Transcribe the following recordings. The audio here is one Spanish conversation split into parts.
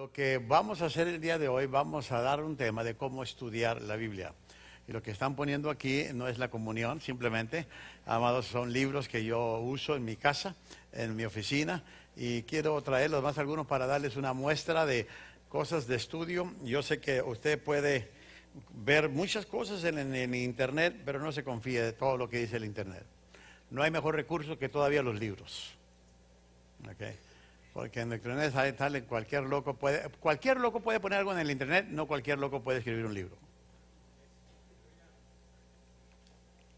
Lo que vamos a hacer el día de hoy, vamos a dar un tema de cómo estudiar la Biblia. Y lo que están poniendo aquí no es la comunión, simplemente, amados, son libros que yo uso en mi casa, en mi oficina, y quiero traerlos más algunos para darles una muestra de cosas de estudio. Yo sé que usted puede ver muchas cosas en internet, pero no se confíe de todo lo que dice el internet. No hay mejor recurso que todavía los libros. ¿Okay? Porque en el internet sale cualquier loco puede poner algo en el internet, no cualquier loco puede escribir un libro.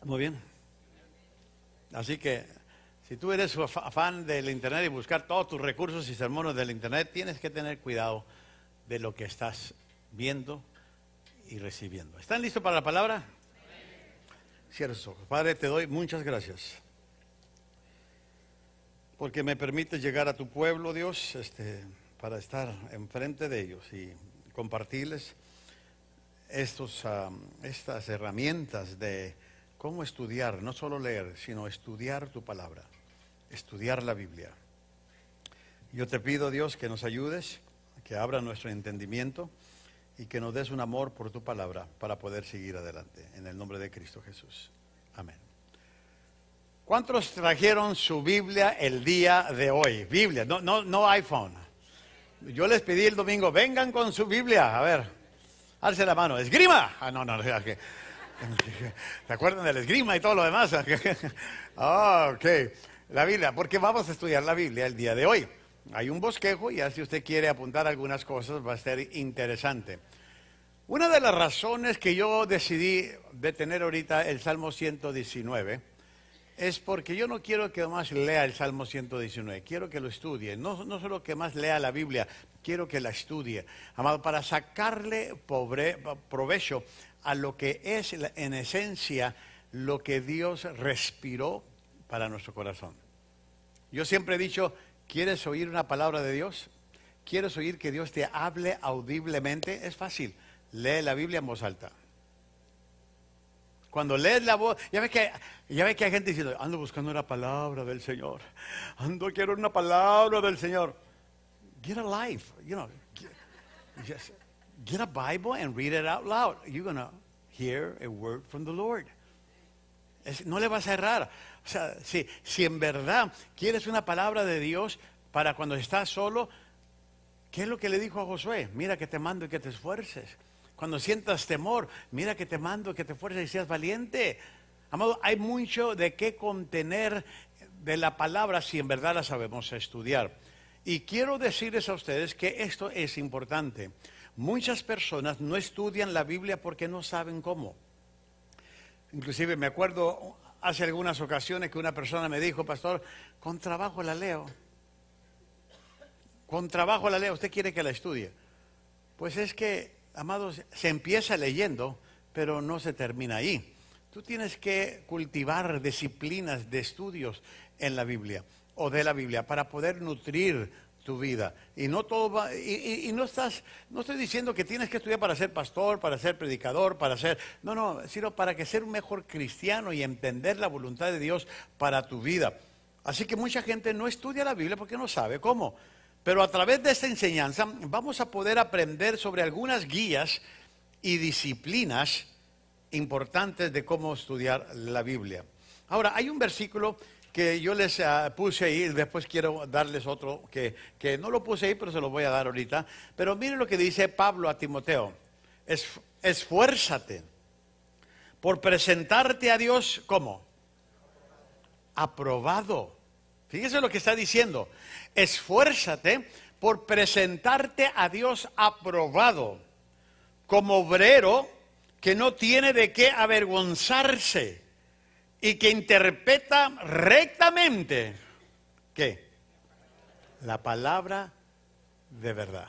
Muy bien. Así que si tú eres fan del internet y buscar todos tus recursos y sermones del internet, tienes que tener cuidado de lo que estás viendo y recibiendo. ¿Están listos para la palabra? Cierra sus ojos. Padre, te doy muchas gracias porque me permites llegar a tu pueblo, Dios, para estar enfrente de ellos y compartirles estas herramientas de cómo estudiar, no solo leer, sino estudiar tu palabra, estudiar la Biblia. Yo te pido, Dios, que nos ayudes, que abra nuestro entendimiento y que nos des un amor por tu palabra para poder seguir adelante. En el nombre de Cristo Jesús. Amén. ¿Cuántos trajeron su Biblia el día de hoy? Biblia, no iPhone. Yo les pedí el domingo, vengan con su Biblia. A ver, alce la mano. ¡Esgrima! No. ¿Se acuerdan del esgrima y todo lo demás? Ok. La Biblia, porque vamos a estudiar la Biblia el día de hoy. Hay un bosquejo y si usted quiere apuntar algunas cosas va a ser interesante. Una de las razones que yo decidí detener ahorita el Salmo 119 es porque yo no quiero que más lea el Salmo 119, quiero que lo estudie, no solo que más lea la Biblia, quiero que la estudie, amado, para sacarle provecho a lo que es en esencia lo que Dios respiró para nuestro corazón. Yo siempre he dicho, ¿quieres oír una palabra de Dios? ¿Quieres oír que Dios te hable audiblemente? Es fácil, lee la Biblia en voz alta. Cuando lees la voz, ya ves que hay gente diciendo, ando buscando una palabra del Señor, quiero una palabra del Señor. Get a life, just get a Bible and read it out loud. You're going to hear a word from the Lord. No le vas a errar. O sea, si en verdad quieres una palabra de Dios para cuando estás solo, ¿qué es lo que le dijo a Josué? Mira que te mando y que te esfuerces. Cuando sientas temor, mira que te mando, que te esfuerces y seas valiente. Amado, hay mucho de qué contener de la palabra si en verdad la sabemos estudiar. Y quiero decirles a ustedes que esto es importante. Muchas personas no estudian la Biblia porque no saben cómo. Inclusive me acuerdo hace algunas ocasiones que una persona me dijo, pastor, con trabajo la leo. Con trabajo la leo, ¿usted quiere que la estudie? Pues es que, amados, se empieza leyendo, pero no se termina ahí. Tú tienes que cultivar disciplinas de estudios en la Biblia o de la Biblia para poder nutrir tu vida. Y no todo va, no estoy diciendo que tienes que estudiar para ser pastor, para ser predicador, sino para que ser un mejor cristiano y entender la voluntad de Dios para tu vida. Así que mucha gente no estudia la Biblia porque no sabe cómo. Pero a través de esta enseñanza vamos a poder aprender sobre algunas guías y disciplinas importantes de cómo estudiar la Biblia. Ahora, hay un versículo que yo les puse ahí, después quiero darles otro que no lo puse ahí, pero se lo voy a dar ahorita. Pero miren lo que dice Pablo a Timoteo. Esfuérzate por presentarte a Dios, ¿cómo? Aprobado. Fíjese lo que está diciendo. Esfuérzate por presentarte a Dios aprobado, como obrero que no tiene de qué avergonzarse y que interpreta rectamente, ¿qué? La palabra de verdad.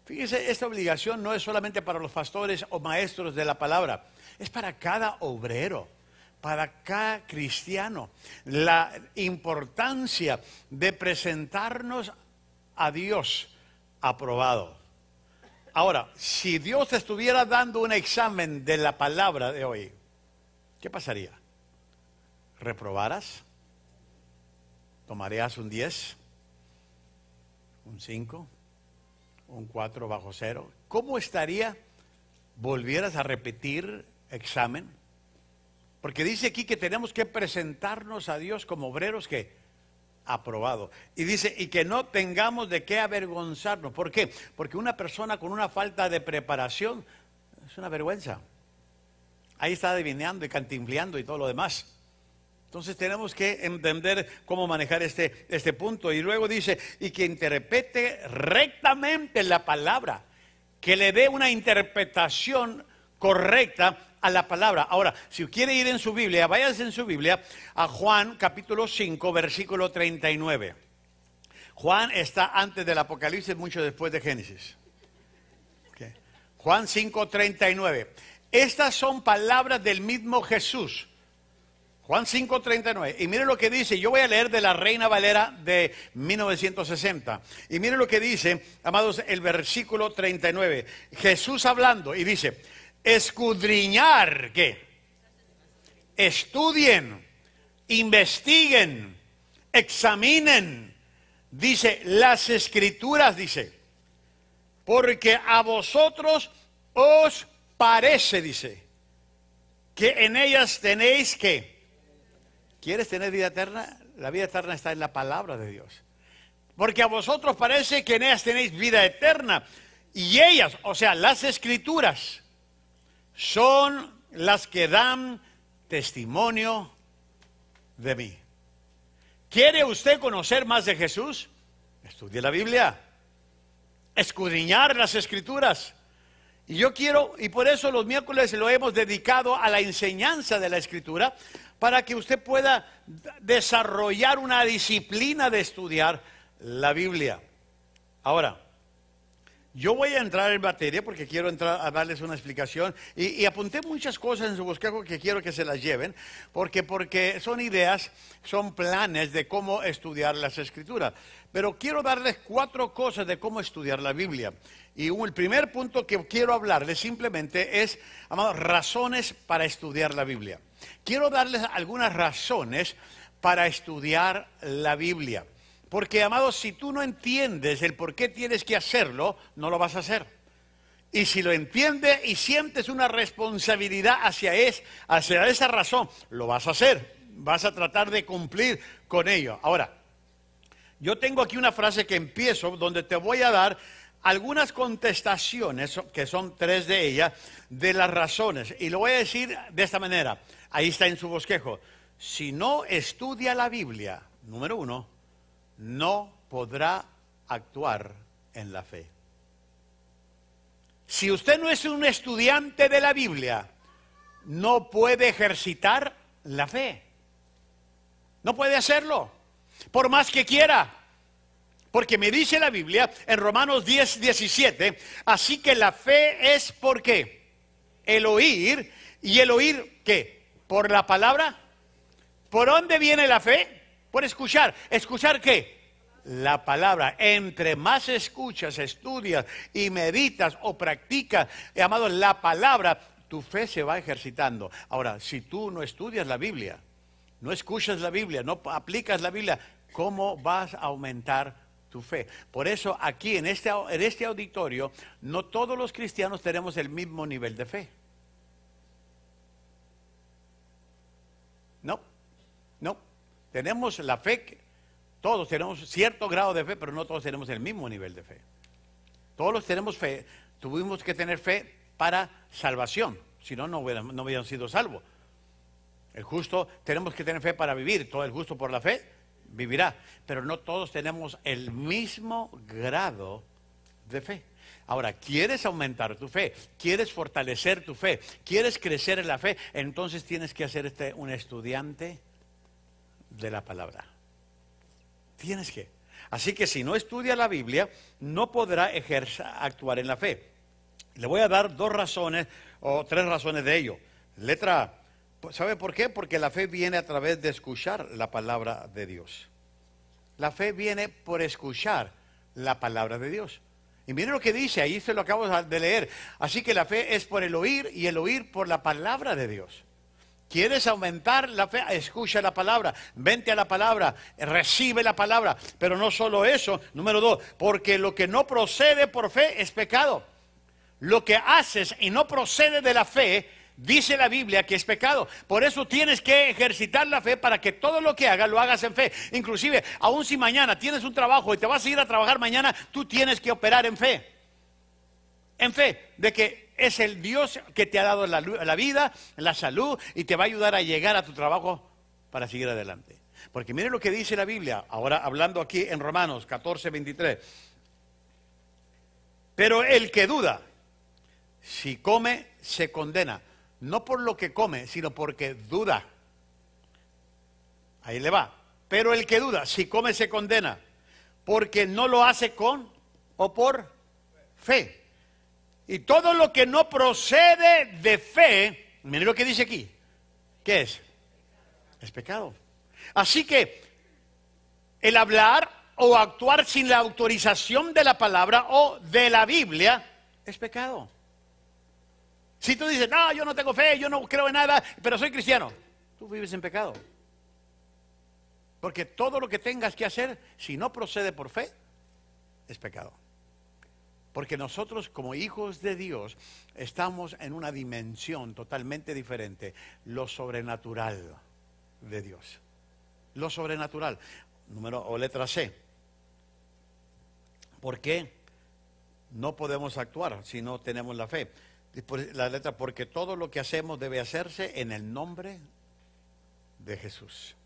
Fíjese, esta obligación no es solamente para los pastores o maestros de la palabra, es para cada obrero, para cada cristiano. La importancia de presentarnos a Dios aprobado. Ahora, si Dios te estuviera dando un examen de la palabra de hoy, ¿qué pasaría? ¿Reprobaras? ¿Tomarías un 10? ¿Un 5? un 4 bajo cero. ¿Cómo estaría? ¿Volvieras a repetir examen? Porque dice aquí que tenemos que presentarnos a Dios como obreros que aprobado. Y dice, y que no tengamos de qué avergonzarnos. ¿Por qué? Porque una persona con una falta de preparación es una vergüenza. Ahí está adivinando y cantimbleando y todo lo demás. Entonces tenemos que entender cómo manejar este punto. Y luego dice, y que interprete rectamente la palabra, que le dé una interpretación correcta a la palabra. Ahora, si quiere ir en su Biblia, váyase en su Biblia a Juan capítulo 5, versículo 39. Juan está antes del Apocalipsis, mucho después de Génesis. Okay. Juan 5, 39. Estas son palabras del mismo Jesús. Juan 5, 39. Y mire lo que dice. Yo voy a leer de la Reina Valera de 1960. Y mire lo que dice, amados, el versículo 39. Jesús hablando y dice, escudriñar, ¿qué? Estudien, investiguen, examinen, dice, las Escrituras, dice, porque a vosotros os parece, dice, que en ellas tenéis que... ¿Quieres tener vida eterna? La vida eterna está en la palabra de Dios. Porque a vosotros parece que en ellas tenéis vida eterna. Y ellas, o sea, las Escrituras, son las que dan testimonio de mí. ¿Quiere usted conocer más de Jesús? Estudie la Biblia. Escudriñar las Escrituras. Y yo quiero, y por eso los miércoles lo hemos dedicado a la enseñanza de la Escritura, para que usted pueda desarrollar una disciplina de estudiar la Biblia. Ahora, yo voy a entrar en materia porque quiero entrar a darles una explicación y apunté muchas cosas en su bosquejo que quiero que se las lleven porque son ideas, son planes de cómo estudiar las Escrituras. Pero quiero darles 4 cosas de cómo estudiar la Biblia. Y el primer punto que quiero hablarles simplemente es, amados, razones para estudiar la Biblia. Quiero darles algunas razones para estudiar la Biblia. Porque, amados, si tú no entiendes el por qué tienes que hacerlo, no lo vas a hacer. Y si lo entiendes y sientes una responsabilidad hacia esa razón, lo vas a hacer. Vas a tratar de cumplir con ello. Ahora, yo tengo aquí una frase que empiezo donde te voy a dar algunas contestaciones, que son 3 de ellas, de las razones. Y lo voy a decir de esta manera. Ahí está en su bosquejo. Si no estudia la Biblia, número 1, no podrá actuar en la fe. Si usted no es un estudiante de la Biblia, no puede ejercitar la fe. No puede hacerlo, por más que quiera. Porque me dice la Biblia en Romanos 10, 17, así que la fe es ¿por qué? El oír, y el oír ¿qué? Por la palabra. ¿Por dónde viene la fe? Por escuchar. ¿Escuchar qué? La palabra. Entre más escuchas, estudias y meditas o practicas, amado, la palabra, tu fe se va ejercitando. Ahora, si tú no estudias la Biblia, no escuchas la Biblia, no aplicas la Biblia, ¿cómo vas a aumentar tu fe? Por eso aquí en este auditorio, no todos los cristianos tenemos el mismo nivel de fe. No, tenemos la fe, todos tenemos cierto grado de fe, pero no todos tenemos el mismo nivel de fe. Todos tenemos fe, tuvimos que tener fe para salvación, si no, no hubieran sido salvos. El justo, tenemos que tener fe para vivir, todo el justo por la fe vivirá, pero no todos tenemos el mismo grado de fe. Ahora, ¿quieres aumentar tu fe? ¿Quieres fortalecer tu fe? ¿Quieres crecer en la fe? Entonces tienes que hacer un estudiante de la palabra. Tienes que. Así que si no estudia la Biblia, no podrá actuar en la fe. Le voy a dar 2 razones o 3 razones de ello. Letra A. ¿Sabe por qué? Porque la fe viene a través de escuchar la palabra de Dios. La fe viene por escuchar la palabra de Dios. Y miren lo que dice, ahí se lo acabo de leer. Así que la fe es por el oír y el oír por la palabra de Dios. ¿Quieres aumentar la fe? Escucha la palabra, vente a la palabra, recibe la palabra. Pero no solo eso, número 2, porque lo que no procede por fe es pecado. Lo que haces y no procede de la fe, dice la Biblia que es pecado. Por eso tienes que ejercitar la fe para que todo lo que hagas lo hagas en fe. Inclusive, aun si mañana tienes un trabajo y te vas a ir a trabajar mañana, tú tienes que operar en fe. En fe de que es el Dios que te ha dado la vida, la salud y te va a ayudar a llegar a tu trabajo para seguir adelante. Porque mire lo que dice la Biblia, ahora hablando aquí en Romanos 14, 23. Pero el que duda, si come, se condena. No por lo que come, sino porque duda. Ahí le va. Pero el que duda, si come, se condena. Porque no lo hace con o por fe. Y todo lo que no procede de fe, mire lo que dice aquí. ¿Qué es? Es pecado. Así que el hablar o actuar sin la autorización de la palabra o de la Biblia es pecado. Si tú dices, no, yo no tengo fe, yo no creo en nada, pero soy cristiano, tú vives en pecado. Porque todo lo que tengas que hacer, si no procede por fe, es pecado. Porque nosotros como hijos de Dios estamos en una dimensión totalmente diferente, lo sobrenatural de Dios. Lo sobrenatural. Número o letra C. ¿Por qué no podemos actuar si no tenemos la fe? La letra, porque todo lo que hacemos debe hacerse en el nombre de Jesús.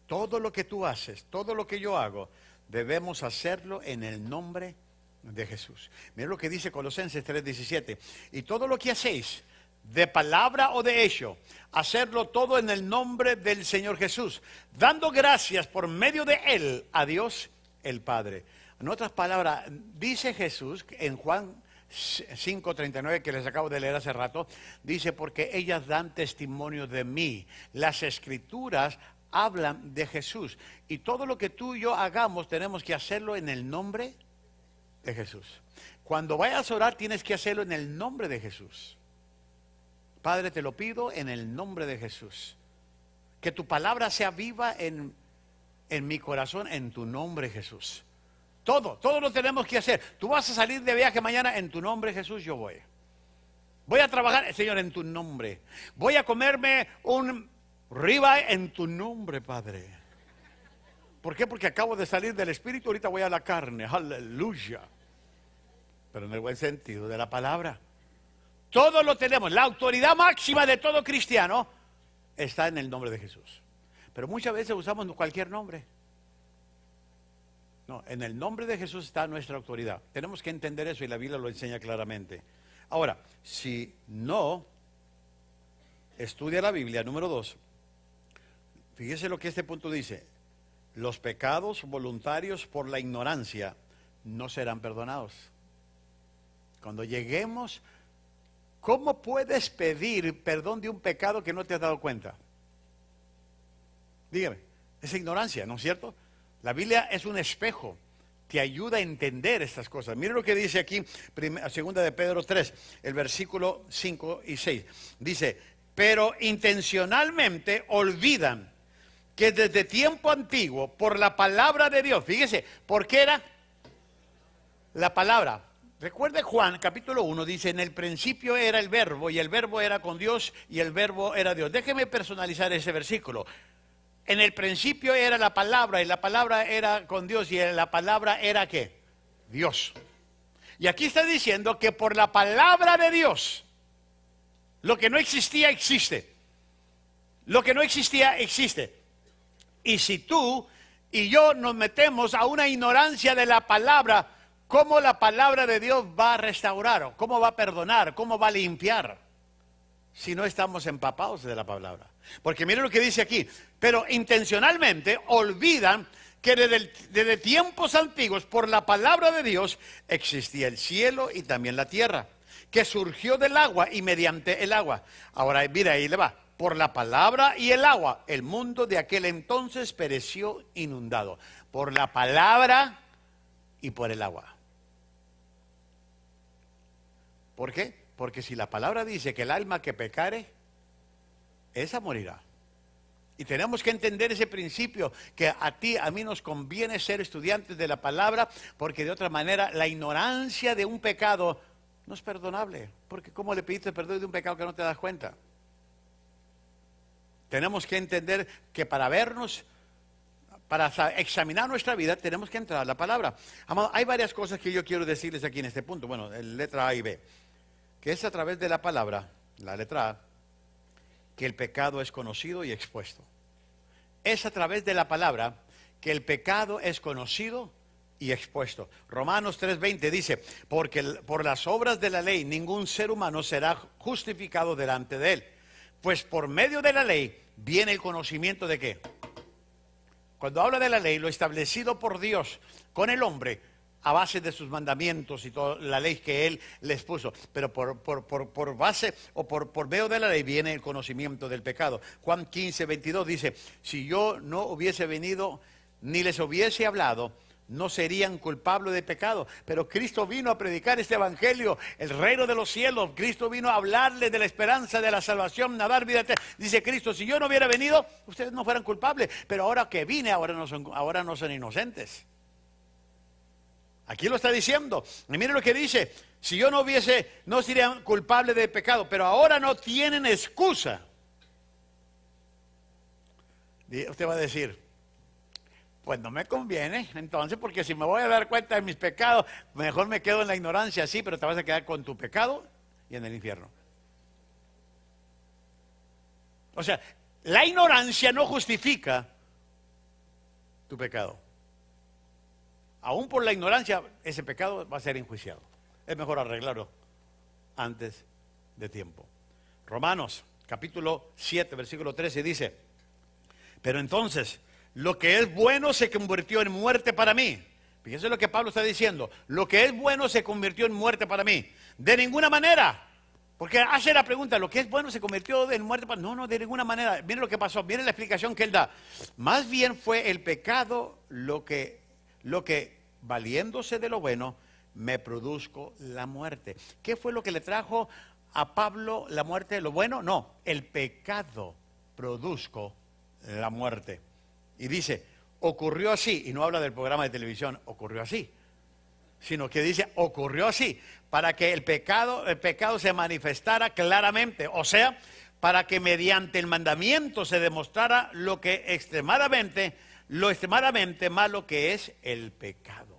Todo lo que tú haces, todo lo que yo hago, debemos hacerlo en el nombre de Jesús. Mira lo que dice Colosenses 3:17. Y todo lo que hacéis, de palabra o de hecho, hacerlo todo en el nombre del Señor Jesús, dando gracias por medio de Él a Dios el Padre. En otras palabras, dice Jesús en Juan 5:39 que les acabo de leer hace rato, dice, porque ellas dan testimonio de mí. Las escrituras hablan de Jesús. Y todo lo que tú y yo hagamos tenemos que hacerlo en el nombre de Jesús. Cuando vayas a orar tienes que hacerlo en el nombre de Jesús. Padre, te lo pido en el nombre de Jesús. Que tu palabra sea viva en mi corazón, en tu nombre, Jesús. Todo lo tenemos que hacer. Tú vas a salir de viaje mañana, en tu nombre, Jesús, yo voy. Voy a trabajar, Señor, en tu nombre. Voy a comerme un ribeye en tu nombre, Padre. ¿Por qué? Porque acabo de salir del Espíritu, ahorita voy a la carne. Aleluya. Pero en el buen sentido de la palabra. Todo lo tenemos. La autoridad máxima de todo cristiano está en el nombre de Jesús. Pero muchas veces usamos cualquier nombre. No, en el nombre de Jesús está nuestra autoridad. Tenemos que entender eso y la Biblia lo enseña claramente. Ahora, si no estudia la Biblia, número 2, fíjese lo que este punto dice. Los pecados voluntarios por la ignorancia no serán perdonados. Cuando lleguemos, ¿cómo puedes pedir perdón de un pecado que no te has dado cuenta? Dígame, esa ignorancia, ¿no es cierto? La Biblia es un espejo, te ayuda a entender estas cosas. Mire lo que dice aquí, segunda de Pedro 3, el versículo 5 y 6. Dice, pero intencionalmente olvidan que desde tiempo antiguo, por la palabra de Dios, fíjese, ¿por qué era la palabra? Recuerde Juan capítulo 1, dice, en el principio era el verbo y el verbo era con Dios y el verbo era Dios. Déjeme personalizar ese versículo. En el principio era la palabra y la palabra era con Dios y la palabra era ¿qué? Dios. Y aquí está diciendo que por la palabra de Dios, lo que no existía existe. Lo que no existía existe. Y si tú y yo nos metemos a una ignorancia de la palabra, ¿cómo la palabra de Dios va a restaurar? ¿Cómo va a perdonar? ¿Cómo va a limpiar? Si no estamos empapados de la palabra. Porque mire lo que dice aquí. Pero intencionalmente olvidan que desde tiempos antiguos, por la palabra de Dios, existía el cielo y también la tierra, que surgió del agua y mediante el agua. Ahora mira, ahí le va. Por la palabra y el agua, el mundo de aquel entonces pereció inundado. Por la palabra y por el agua. ¿Por qué? Porque si la palabra dice que el alma que pecare, esa morirá. Y tenemos que entender ese principio, que a ti, a mí nos conviene ser estudiantes de la palabra, porque de otra manera la ignorancia de un pecado no es perdonable. Porque ¿cómo le pediste perdón de un pecado que no te das cuenta? Tenemos que entender que para vernos, para examinar nuestra vida, tenemos que entrar a la palabra. Amado, hay varias cosas que yo quiero decirles aquí en este punto. Bueno, en letra A y B. Que es a través de la palabra, la letra A, que el pecado es conocido y expuesto. Es a través de la palabra que el pecado es conocido y expuesto. Romanos 3:20 dice, porque por las obras de la ley ningún ser humano será justificado delante de él. Pues por medio de la ley viene el conocimiento de qué. Cuando habla de la ley, lo establecido por Dios con el hombre, a base de sus mandamientos y toda la ley que Él les puso. Pero por base o por medio de la ley viene el conocimiento del pecado. Juan 15:22 dice, si yo no hubiese venido ni les hubiese hablado, no serían culpables de pecado. Pero Cristo vino a predicar este evangelio, el reino de los cielos. Cristo vino a hablarles de la esperanza de la salvación, a dar vida eterna. Dice Cristo, si yo no hubiera venido, ustedes no fueran culpables. Pero ahora que vine, ahora no son inocentes. Aquí lo está diciendo. Y mire lo que dice. Si yo no hubiese, no serían culpables de pecado. Pero ahora no tienen excusa. Usted va a decir, pues no me conviene, entonces, porque si me voy a dar cuenta de mis pecados, mejor me quedo en la ignorancia, sí, pero te vas a quedar con tu pecado y en el infierno. O sea, la ignorancia no justifica tu pecado. Aún por la ignorancia, ese pecado va a ser enjuiciado. Es mejor arreglarlo antes de tiempo. Romanos, capítulo 7, versículo 13, dice, pero entonces, lo que es bueno se convirtió en muerte para mí. Fíjense lo que Pablo está diciendo. Lo que es bueno se convirtió en muerte para mí. De ninguna manera. Porque hace la pregunta, ¿lo que es bueno se convirtió en muerte para mí? No, de ninguna manera. Miren lo que pasó, miren la explicación que él da. Más bien fue el pecado lo que valiéndose de lo bueno, me produjo la muerte. ¿Qué fue lo que le trajo a Pablo la muerte de lo bueno? No, el pecado produjo la muerte. Y dice, ocurrió así, y no habla del programa de televisión, ocurrió así, sino que dice, ocurrió así, para que el pecado se manifestara claramente, o sea, para que mediante el mandamiento se demostrara lo extremadamente malo que es el pecado.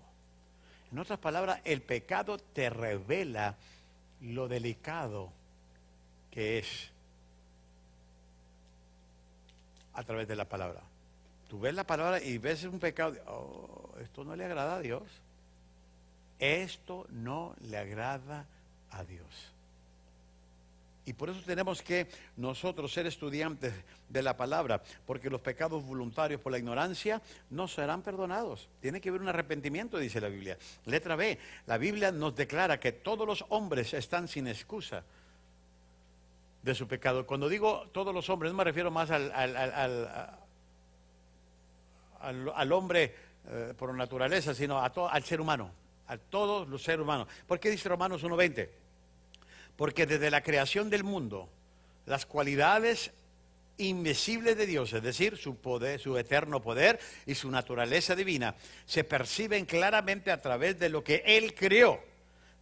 En otras palabras, el pecado te revela lo delicado que es a través de la palabra. Tú ves la palabra y ves un pecado, oh, esto no le agrada a Dios. Esto no le agrada a Dios. Y por eso tenemos que nosotros ser estudiantes de la palabra, porque los pecados voluntarios por la ignorancia no serán perdonados. Tiene que haber un arrepentimiento, dice la Biblia. Letra B, la Biblia nos declara que todos los hombres están sin excusa de su pecado. Cuando digo todos los hombres, no me refiero más al hombre por naturaleza, sino al ser humano, a todos los seres humanos. ¿Por qué dice Romanos 1:20? Porque desde la creación del mundo, las cualidades invisibles de Dios, es decir, su poder, su eterno poder y su naturaleza divina, se perciben claramente a través de lo que Él creó.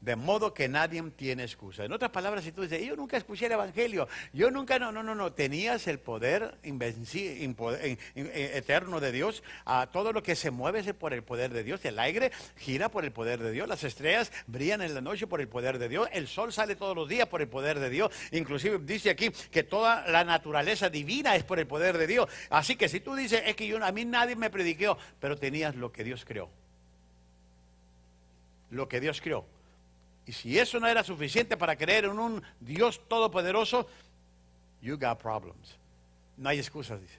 De modo que nadie tiene excusa. En otras palabras, si tú dices, yo nunca escuché el evangelio, yo nunca, no, tenías el poder eterno de Dios. Todo lo que se mueve es por el poder de Dios. El aire gira por el poder de Dios. Las estrellas brillan en la noche por el poder de Dios. El sol sale todos los días por el poder de Dios. Inclusive dice aquí que toda la naturaleza divina es por el poder de Dios. Así que si tú dices, es que a mí nadie me prediquó, pero tenías lo que Dios creó. Lo que Dios creó. Y si eso no era suficiente para creer en un Dios todopoderoso, you got problems. No hay excusas, dice.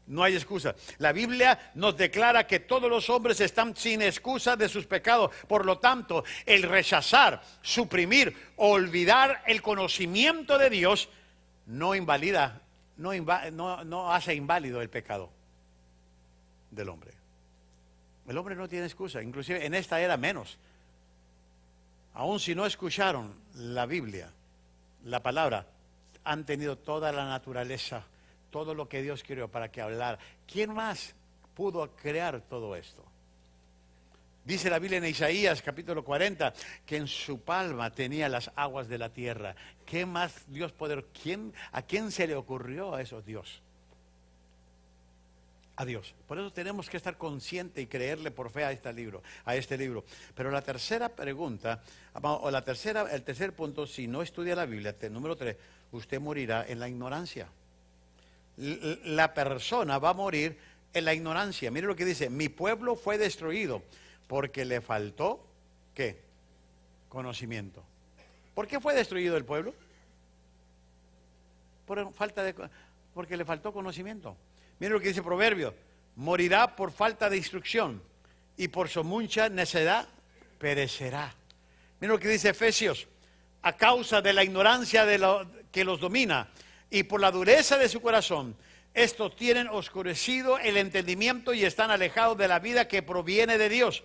No hay excusa. La Biblia nos declara que todos los hombres están sin excusa de sus pecados. Por lo tanto, el rechazar, suprimir, olvidar el conocimiento de Dios no invalida, no hace inválido el pecado del hombre. El hombre no tiene excusa, inclusive en esta era menos. Aun si no escucharon la Biblia, la palabra, han tenido toda la naturaleza, todo lo que Dios creó para que hablara. ¿Quién más pudo crear todo esto? Dice la Biblia en Isaías capítulo 40 que en su palma tenía las aguas de la tierra. ¿Qué más Dios puede? ¿A quién se le ocurrió a eso? Dios. A Dios. Por eso tenemos que estar conscientes y creerle por fe a este libro. Pero la tercera pregunta, o el tercer punto, si no estudia la Biblia, número 3, usted morirá en la ignorancia. La persona va a morir en la ignorancia. Mire lo que dice: mi pueblo fue destruido porque le faltó, ¿qué? Conocimiento. ¿Por qué fue destruido el pueblo? Porque le faltó conocimiento. Mire lo que dice Proverbios: morirá por falta de instrucción y por su mucha necedad perecerá. Mire lo que dice Efesios: a causa de la ignorancia que los domina y por la dureza de su corazón, estos tienen oscurecido el entendimiento y están alejados de la vida que proviene de Dios.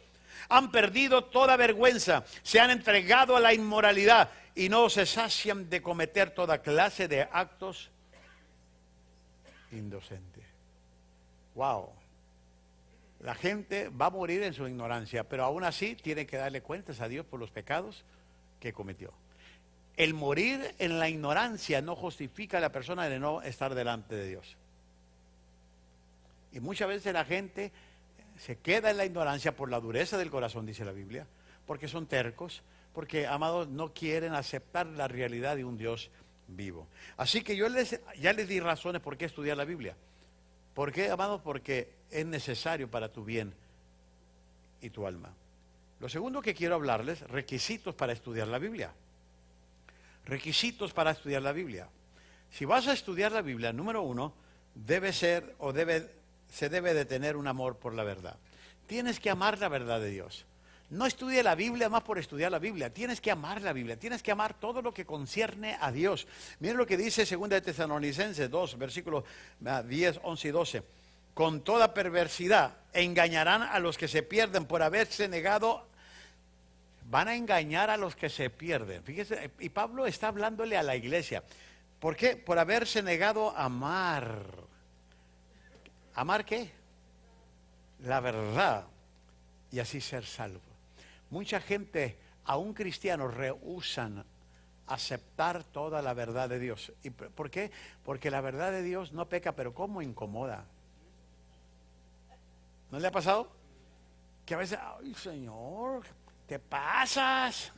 Han perdido toda vergüenza, se han entregado a la inmoralidad y no se sacian de cometer toda clase de actos indecentes. Wow. La gente va a morir en su ignorancia, pero aún así tiene que darle cuentas a Dios por los pecados que cometió. El morir en la ignorancia no justifica a la persona de no estar delante de Dios. Y muchas veces la gente se queda en la ignorancia por la dureza del corazón, dice la Biblia, porque son tercos, porque, amados, no quieren aceptar la realidad de un Dios vivo. Así que ya les di razones por qué estudiar la Biblia. ¿Por qué, amados? Porque es necesario para tu bien y tu alma. Lo segundo que quiero hablarles, requisitos para estudiar la Biblia. Requisitos para estudiar la Biblia. Si vas a estudiar la Biblia, número 1, se debe de tener un amor por la verdad. Tienes que amar la verdad de Dios. No estudie la Biblia más por estudiar la Biblia. Tienes que amar la Biblia. Tienes que amar todo lo que concierne a Dios. Miren lo que dice 2 de Tesalonicenses 2, versículos 10, 11 y 12. Con toda perversidad engañarán a los que se pierden por haberse negado. Van a engañar a los que se pierden. Fíjese, y Pablo está hablándole a la iglesia. ¿Por qué? Por haberse negado a amar. ¿Amar qué? La verdad. Y así ser salvo. Mucha gente, aún cristianos, rehúsan aceptar toda la verdad de Dios. ¿Y por qué? Porque la verdad de Dios no peca, pero ¿cómo incomoda? ¿No le ha pasado? Que a veces, ay Señor, te pasas.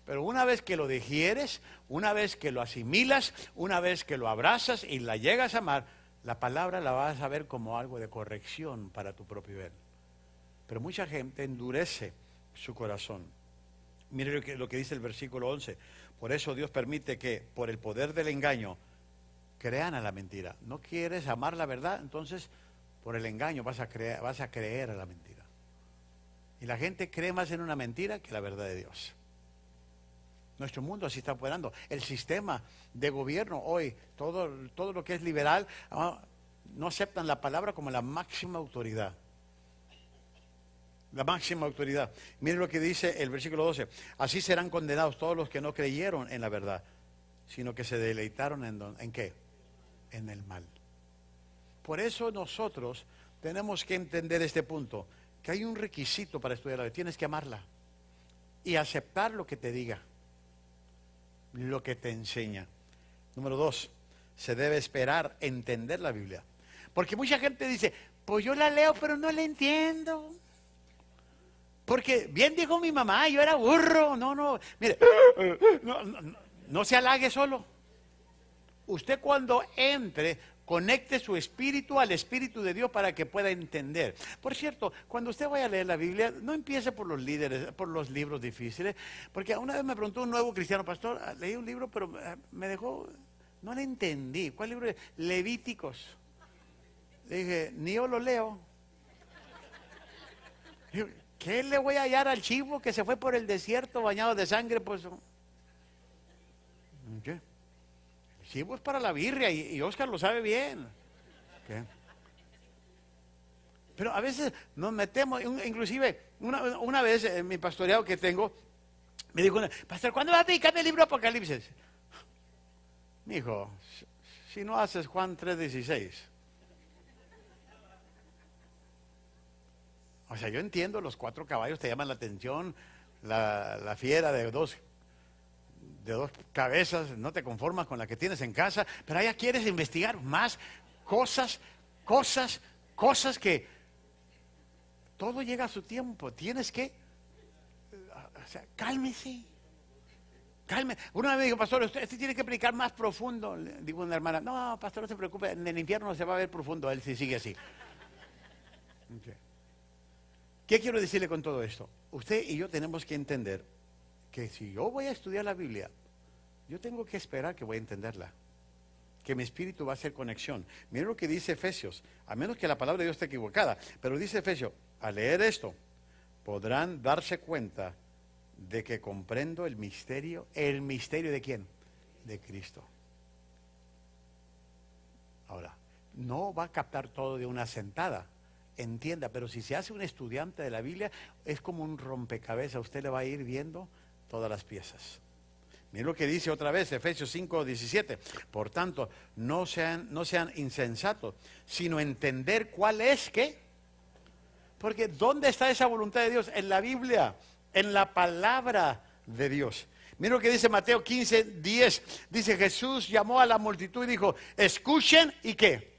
Pero una vez que lo digieres, una vez que lo asimilas, una vez que lo abrazas y la llegas a amar, la palabra la vas a ver como algo de corrección para tu propio bien. Pero mucha gente endurece su corazón. Mire lo que dice el versículo 11. Por eso Dios permite que por el poder del engaño crean a la mentira. ¿No quieres amar la verdad? Entonces por el engaño vas a creer a la mentira. Y la gente cree más en una mentira que la verdad de Dios. Nuestro mundo así está operando. El sistema de gobierno hoy, todo lo que es liberal, no aceptan la palabra como la máxima autoridad. La máxima autoridad. Miren lo que dice el versículo 12. Así serán condenados todos los que no creyeron en la verdad, sino que se deleitaron ¿en qué? En el mal. Por eso nosotros tenemos que entender este punto, que hay un requisito para estudiar la Biblia. Tienes que amarla y aceptar lo que te diga, lo que te enseña. Número 2, se debe esperar entender la Biblia. Porque mucha gente dice, pues yo la leo pero no la entiendo. Porque bien dijo mi mamá, yo era burro. No, mire, no se halague solo. Usted cuando entre, conecte su espíritu al Espíritu de Dios para que pueda entender. Por cierto, cuando usted vaya a leer la Biblia, no empiece por los libros difíciles, porque una vez me preguntó un nuevo cristiano, pastor, leí un libro, pero me dejó, no le entendí. ¿Cuál libro es? Levíticos. Le dije, ni yo lo leo. ¿Qué le voy a hallar al chivo que se fue por el desierto bañado de sangre? Pues, ¿qué? El chivo es para la birria y Oscar lo sabe bien. ¿Qué? Pero a veces nos metemos, inclusive una vez en mi pastoreado que tengo, me dijo, pastor, ¿cuándo vas a dedicarme el libro Apocalipsis? Mijo, si no haces Juan 3:16. O sea, yo entiendo, los 4 caballos te llaman la atención, la fiera de dos cabezas, no te conformas con la que tienes en casa, pero allá quieres investigar más cosas que todo llega a su tiempo. Tienes que, o sea, cálmese. Una vez me dijo, pastor, usted tiene que predicar más profundo. Le digo a una hermana, no, pastor, no se preocupe, en el infierno no se va a ver profundo, él si sigue así. Okay. ¿Qué quiero decirle con todo esto? Usted y yo tenemos que entender que si yo voy a estudiar la Biblia, yo tengo que esperar que voy a entenderla, que mi espíritu va a hacer conexión. Mira lo que dice Efesios, a menos que la palabra de Dios esté equivocada, pero dice Efesios, al leer esto, podrán darse cuenta de que comprendo el misterio ¿de quién? De Cristo. Ahora, no va a captar todo de una sentada, entienda, pero si se hace un estudiante de la Biblia, es como un rompecabezas, usted le va a ir viendo todas las piezas. Miren lo que dice otra vez, Efesios 5:17. Por tanto, no sean insensatos, sino entender cuál es, ¿qué? Porque ¿dónde está esa voluntad de Dios? En la Biblia, en la palabra de Dios. Miren lo que dice Mateo 15:10. Dice, Jesús llamó a la multitud y dijo, escuchen y ¿qué?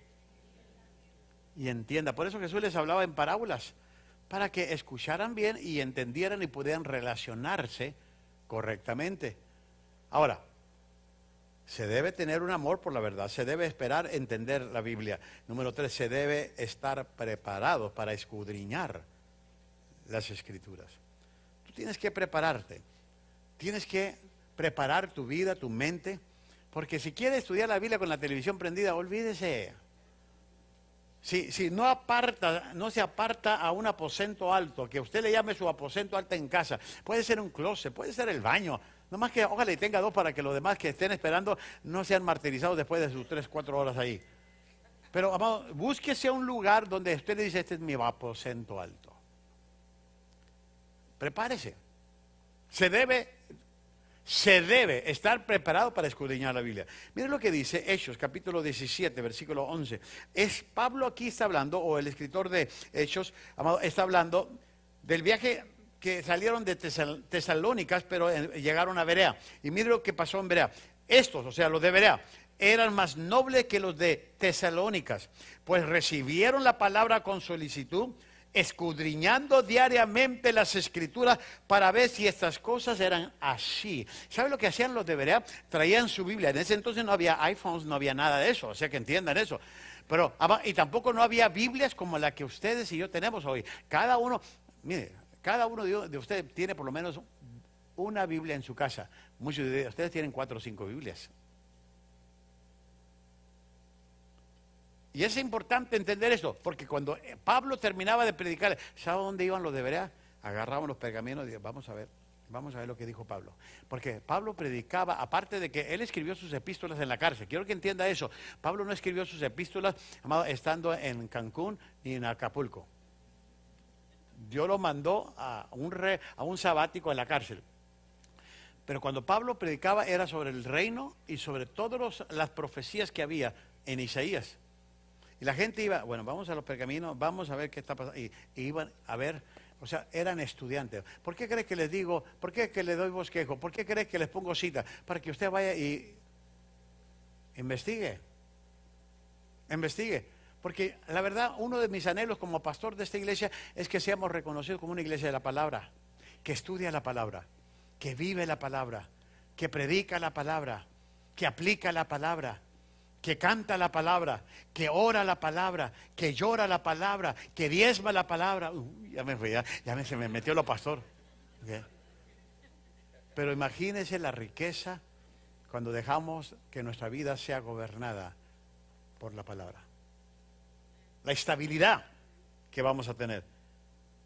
Y entienda. Por eso Jesús les hablaba en parábolas, para que escucharan bien y entendieran y pudieran relacionarse correctamente. Ahora, se debe tener un amor por la verdad, se debe esperar entender la Biblia. Número 3, se debe estar preparado para escudriñar las Escrituras. Tú tienes que prepararte, tienes que preparar tu vida, tu mente, porque si quieres estudiar la Biblia con la televisión prendida, olvídese. Si no se aparta a un aposento alto, que usted le llame su aposento alto en casa, puede ser un closet, puede ser el baño, nomás que ojalá y tenga 2 para que los demás que estén esperando no sean martirizados después de sus 3, 4 horas ahí. Pero, amado, búsquese un lugar donde usted le dice, este es mi aposento alto. Prepárese. Se debe estar preparado para escudriñar la Biblia. Miren lo que dice Hechos, capítulo 17, versículo 11. Pablo aquí está hablando, o el escritor de Hechos, amado, está hablando del viaje que salieron de Tesalónicas, pero llegaron a Berea. Y miren lo que pasó en Berea. Estos, o sea, los de Berea, eran más nobles que los de Tesalónicas, pues recibieron la palabra con solicitud, escudriñando diariamente las Escrituras para ver si estas cosas eran así. ¿Sabe lo que hacían los de Berea? Traían su Biblia. En ese entonces no había iPhones, no había nada de eso, o sea que entiendan eso. Pero, y tampoco no había Biblias como la que ustedes y yo tenemos hoy. Cada uno de ustedes tiene por lo menos una Biblia en su casa. Muchos de ustedes tienen 4 o 5 Biblias. Y es importante entender esto, porque cuando Pablo terminaba de predicar, ¿sabe dónde iban los de Berea? Agarraban los pergaminos y decían, vamos a ver lo que dijo Pablo. Porque Pablo predicaba, aparte de que él escribió sus epístolas en la cárcel. Quiero que entienda eso. Pablo no escribió sus epístolas, amado, estando en Cancún ni en Acapulco. Dios lo mandó a un sabático en la cárcel. Pero cuando Pablo predicaba era sobre el reino y sobre todas las profecías que había en Isaías. Y la gente iba, bueno, vamos a los pergaminos, vamos a ver qué está pasando. Y iban a ver, o sea, eran estudiantes. ¿Por qué crees que les digo? ¿Por qué que les doy bosquejo? ¿Por qué crees que les pongo cita? Para que usted vaya y investigue. Porque la verdad, uno de mis anhelos como pastor de esta iglesia es que seamos reconocidos como una iglesia de la palabra, que estudia la palabra, que vive la palabra, que predica la palabra, que aplica la palabra, que canta la palabra, que ora la palabra, que llora la palabra, que diezma la palabra. Se me metió lo pastor. ¿Okay? Pero imagínense la riqueza cuando dejamos que nuestra vida sea gobernada por la palabra. La estabilidad que vamos a tener.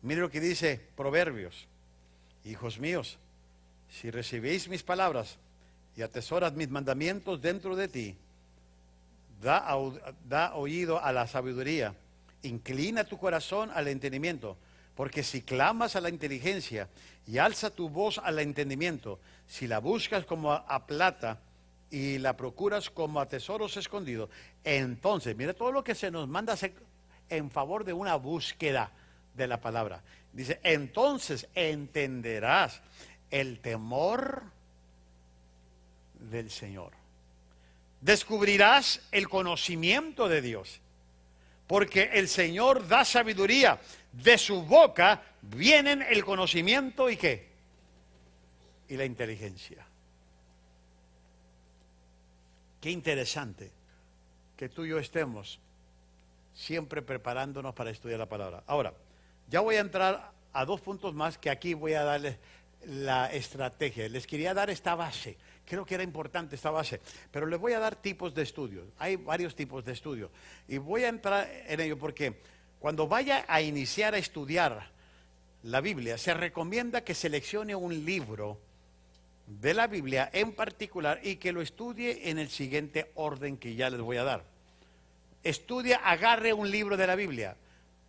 Mire lo que dice Proverbios. Hijos míos, si recibís mis palabras y atesoras mis mandamientos dentro de ti, da oído a la sabiduría, inclina tu corazón al entendimiento, porque si clamas a la inteligencia y alza tu voz al entendimiento, si la buscas como a plata y la procuras como a tesoros escondidos, entonces, mire todo lo que se nos manda a hacer en favor de una búsqueda de la palabra. Dice, entonces entenderás el temor del Señor. Descubrirás el conocimiento de Dios, porque el Señor da sabiduría. De su boca vienen el conocimiento y ¿qué? Y la inteligencia. Qué interesante que tú y yo estemos siempre preparándonos para estudiar la palabra. Ahora, ya voy a entrar a 2 puntos más que aquí voy a darles la estrategia. Les quería dar esta base. Creo que era importante esta base, pero les voy a dar tipos de estudios. Hay varios tipos de estudios y voy a entrar en ello porque cuando vaya a iniciar a estudiar la Biblia, se recomienda que seleccione un libro de la Biblia en particular y que lo estudie en el siguiente orden que ya les voy a dar. Estudia, agarre un libro de la Biblia.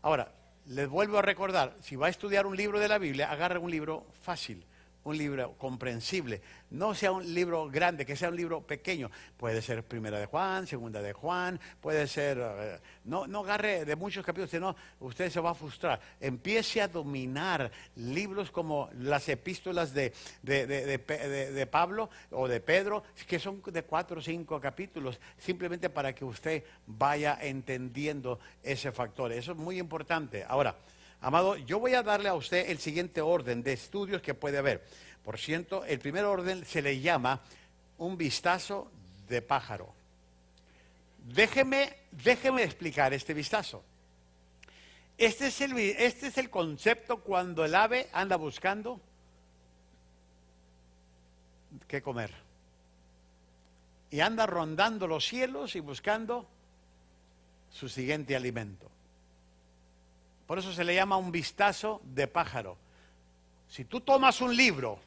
Ahora, les vuelvo a recordar, si va a estudiar un libro de la Biblia, agarre un libro fácil, un libro comprensible. No sea un libro grande, que sea un libro pequeño. Puede ser Primera de Juan, Segunda de Juan, puede ser... no agarre de muchos capítulos, sino usted se va a frustrar. Empiece a dominar libros como las epístolas de Pablo o de Pedro, que son de 4 o 5 capítulos, simplemente para que usted vaya entendiendo ese factor. Eso es muy importante. Ahora, amado, yo voy a darle a usted el siguiente orden de estudios que puede haber. Por cierto, el primer orden se le llama un vistazo de pájaro. Déjeme explicar este vistazo. Este es el concepto cuando el ave anda buscando qué comer. Y anda rondando los cielos y buscando su siguiente alimento. Por eso se le llama un vistazo de pájaro. Si tú tomas un libro,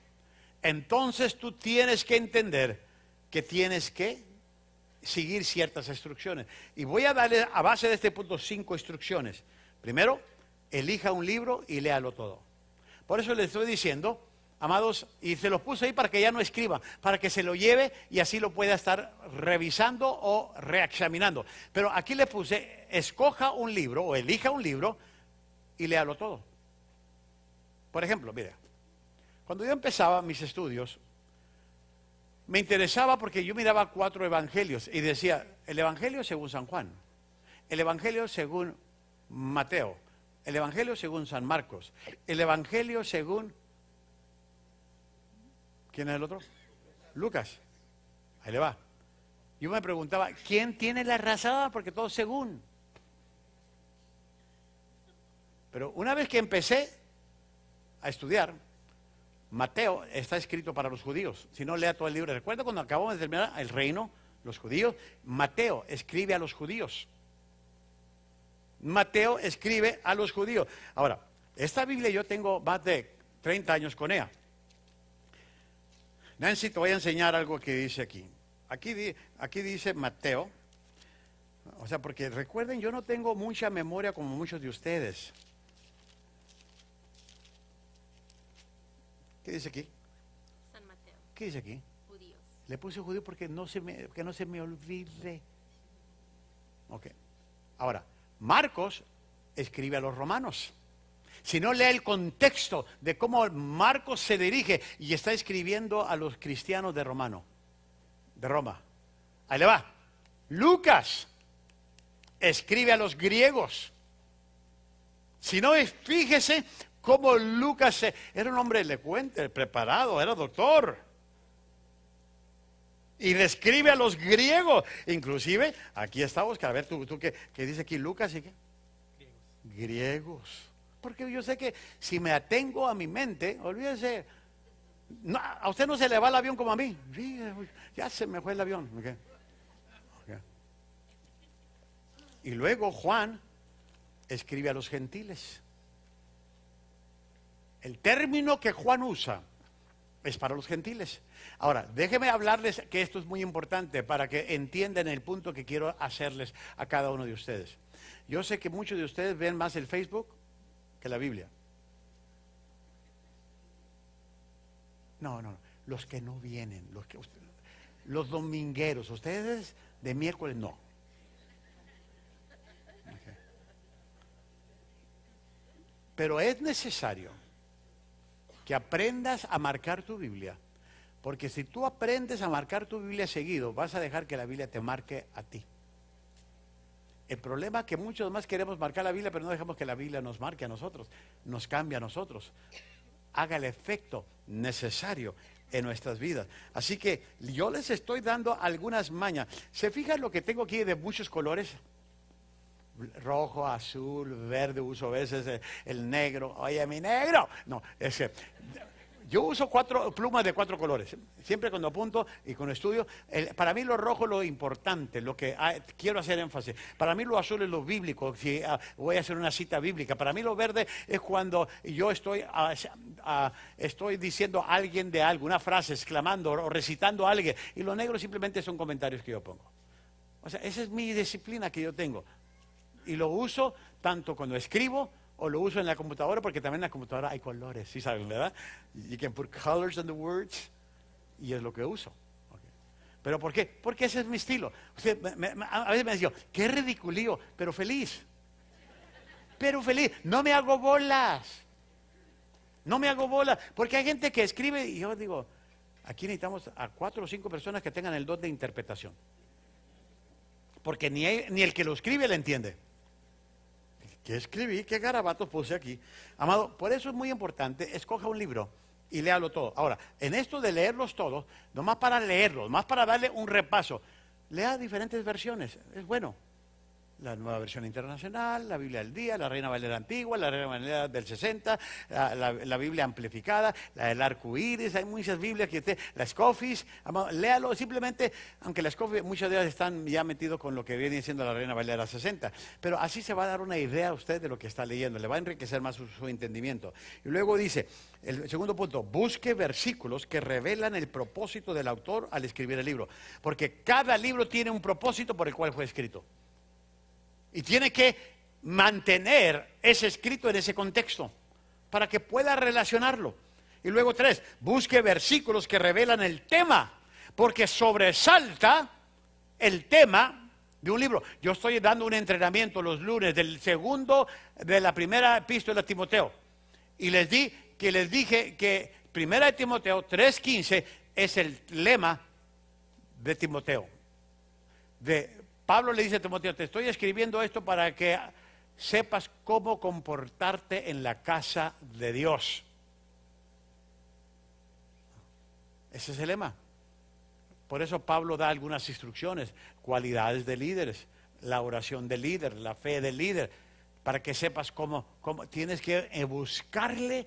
entonces tú tienes que entender que tienes que seguir ciertas instrucciones. Y voy a darle a base de este punto 5 instrucciones. Primero, elija un libro y léalo todo. Por eso les estoy diciendo, amados, y se los puse ahí para que ya no escriban, para que se lo lleve y así lo pueda estar revisando o reexaminando. Pero aquí le puse, escoja un libro o elija un libro y léalo todo. Por ejemplo, mire, cuando yo empezaba mis estudios, me interesaba porque yo miraba 4 evangelios y decía, el evangelio según San Juan, el evangelio según Mateo, el evangelio según San Marcos, el evangelio según... ¿Quién es el otro? Lucas. Ahí le va. Yo me preguntaba, ¿quién tiene la razón? Porque todo según. Pero una vez que empecé a estudiar, Mateo está escrito para los judíos. Si no, lea todo el libro. Recuerda cuando acabamos de terminar el reino, los judíos, Mateo escribe a los judíos. Mateo escribe a los judíos. Ahora, esta Biblia yo tengo más de 30 años con ella. Nancy, te voy a enseñar algo que dice aquí. Aquí dice Mateo. O sea, porque recuerden, yo no tengo mucha memoria como muchos de ustedes. ¿Qué dice aquí? San Mateo. ¿Qué dice aquí? Judíos. Le puse judío porque que no se me olvide. Ok. Ahora, Marcos escribe a los romanos. Si no, lea el contexto de cómo Marcos se dirige y está escribiendo a los cristianos de Roma. Ahí le va. Lucas escribe a los griegos. Si no, fíjese cómo Lucas era un hombre elocuente, preparado, era doctor. Y le escribe a los griegos. Inclusive, aquí está Oscar. A ver, tú qué dice aquí Lucas y qué. Griegos. Porque yo sé que si me atengo a mi mente, olvídese, no, a usted no se le va el avión como a mí. Ya se me fue el avión. Okay. Y luego Juan escribe a los gentiles. El término que Juan usa es para los gentiles. Ahora, déjenme hablarles que esto es muy importante para que entiendan el punto que quiero hacerles a cada uno de ustedes. Yo sé que muchos de ustedes ven más el Facebook que la Biblia. No, los que no vienen, Los domingueros, ustedes de miércoles no. Okay. Pero es necesario que aprendas a marcar tu Biblia, porque si tú aprendes a marcar tu Biblia seguido, vas a dejar que la Biblia te marque a ti. El problema es que muchos más queremos marcar la Biblia, pero no dejamos que la Biblia nos marque a nosotros, nos cambie a nosotros, haga el efecto necesario en nuestras vidas. Así que yo les estoy dando algunas mañas. ¿Se fijan lo que tengo aquí de muchos colores? Rojo, azul, verde, uso a veces el negro. Oye, mi negro. No, yo uso 4 plumas de 4 colores. Siempre cuando apunto y cuando estudio, para mí lo rojo es lo importante, lo que quiero hacer énfasis. Para mí lo azul es lo bíblico, si voy a hacer una cita bíblica. Para mí lo verde es cuando yo estoy diciendo a alguien de algo, una frase, exclamando o recitando a alguien. Y lo negro simplemente son comentarios que yo pongo. O sea, esa es mi disciplina que yo tengo. Y lo uso tanto cuando escribo o lo uso en la computadora, porque también en la computadora hay colores, ¿sí saben, verdad? You can put colors on the words, y es lo que uso. Okay. ¿Pero por qué? Porque ese es mi estilo. Usted, a veces me decía, qué ridiculío, pero feliz. Pero feliz. No me hago bolas. No me hago bolas. Porque hay gente que escribe, y yo digo, aquí necesitamos a 4 o 5 personas que tengan el don de interpretación. Porque ni el que lo escribe le entiende. ¿Qué escribí? ¿Qué garabatos puse aquí? Amado, por eso es muy importante, escoja un libro y léalo todo. Ahora, en esto de leerlos todos, nomás para leerlos, más para darle un repaso, lea diferentes versiones, es bueno. La Nueva Versión Internacional, la Biblia del Día, la Reina Valera Antigua, la Reina Valera del 60, la Biblia Amplificada, la del Arco Iris, hay muchas Biblias que la Scofisk, léalo simplemente, aunque la Scofisk muchas de ellas están ya metidos con lo que viene siendo la Reina Valera 60, pero así se va a dar una idea a usted de lo que está leyendo, le va a enriquecer más su entendimiento. Y luego dice, el segundo punto, busque versículos que revelan el propósito del autor al escribir el libro, porque cada libro tiene un propósito por el cual fue escrito. Y tiene que mantener ese escrito en ese contexto para que pueda relacionarlo. Y luego 3, busque versículos que revelan el tema, porque sobresalta el tema de un libro. Yo estoy dando un entrenamiento los lunes del segundo de la primera epístola de Timoteo. Y les dije que primera de Timoteo 3:15 es el lema de Timoteo. Pablo le dice a Timoteo, te estoy escribiendo esto para que sepas cómo comportarte en la casa de Dios. Ese es el lema. Por eso Pablo da algunas instrucciones, cualidades de líderes, la oración del líder, la fe del líder, para que sepas cómo tienes que buscarle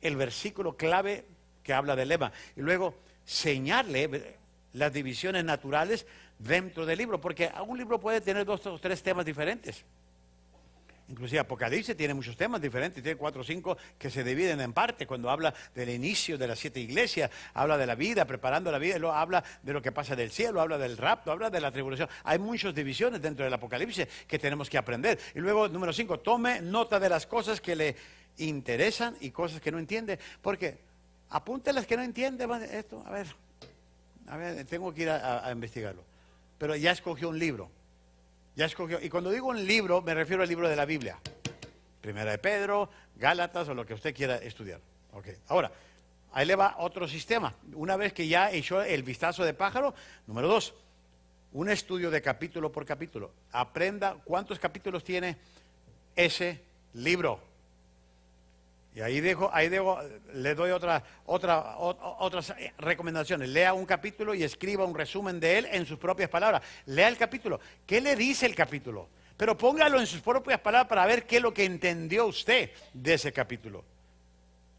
el versículo clave que habla del lema. Y luego señalarle las divisiones naturales dentro del libro, porque un libro puede tener 2 o 3 temas diferentes. Inclusive Apocalipsis tiene muchos temas diferentes, tiene 4 o 5 que se dividen en parte. Cuando habla del inicio de las 7 iglesias, habla de la vida, preparando la vida, y luego habla de lo que pasa del cielo, habla del rapto, habla de la tribulación. Hay muchas divisiones dentro del Apocalipsis que tenemos que aprender. Y luego, número 5, tome nota de las cosas que le interesan y cosas que no entiende, porque apunte las que no entiende. Esto, a ver, tengo que ir a investigarlo. Pero ya escogió un libro. Y cuando digo un libro, me refiero al libro de la Biblia. Primera de Pedro, Gálatas o lo que usted quiera estudiar. Okay. Ahora, ahí le va otro sistema. Una vez que ya echó el vistazo de pájaro, número 2, un estudio de capítulo por capítulo. Aprenda cuántos capítulos tiene ese libro. Y ahí le doy otras recomendaciones. Lea un capítulo y escriba un resumen de él en sus propias palabras. Lea el capítulo. ¿Qué le dice el capítulo? Pero póngalo en sus propias palabras para ver qué es lo que entendió usted de ese capítulo.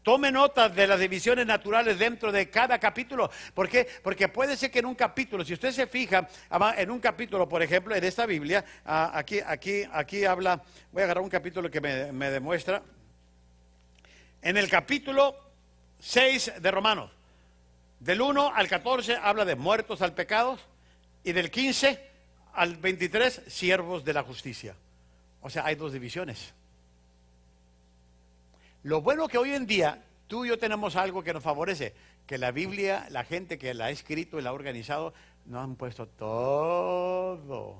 Tome notas de las divisiones naturales dentro de cada capítulo. ¿Por qué? Porque puede ser que en un capítulo, si usted se fija, en un capítulo, por ejemplo, en esta Biblia, aquí habla, voy a agarrar un capítulo que me demuestra. En el capítulo 6 de Romanos, del 1 al 14 habla de muertos al pecado, y del 15 al 23, siervos de la justicia. O sea, hay 2 divisiones. Lo bueno que hoy en día tú y yo tenemos algo que nos favorece, que la Biblia, la gente que la ha escrito y la ha organizado, nos han puesto todo.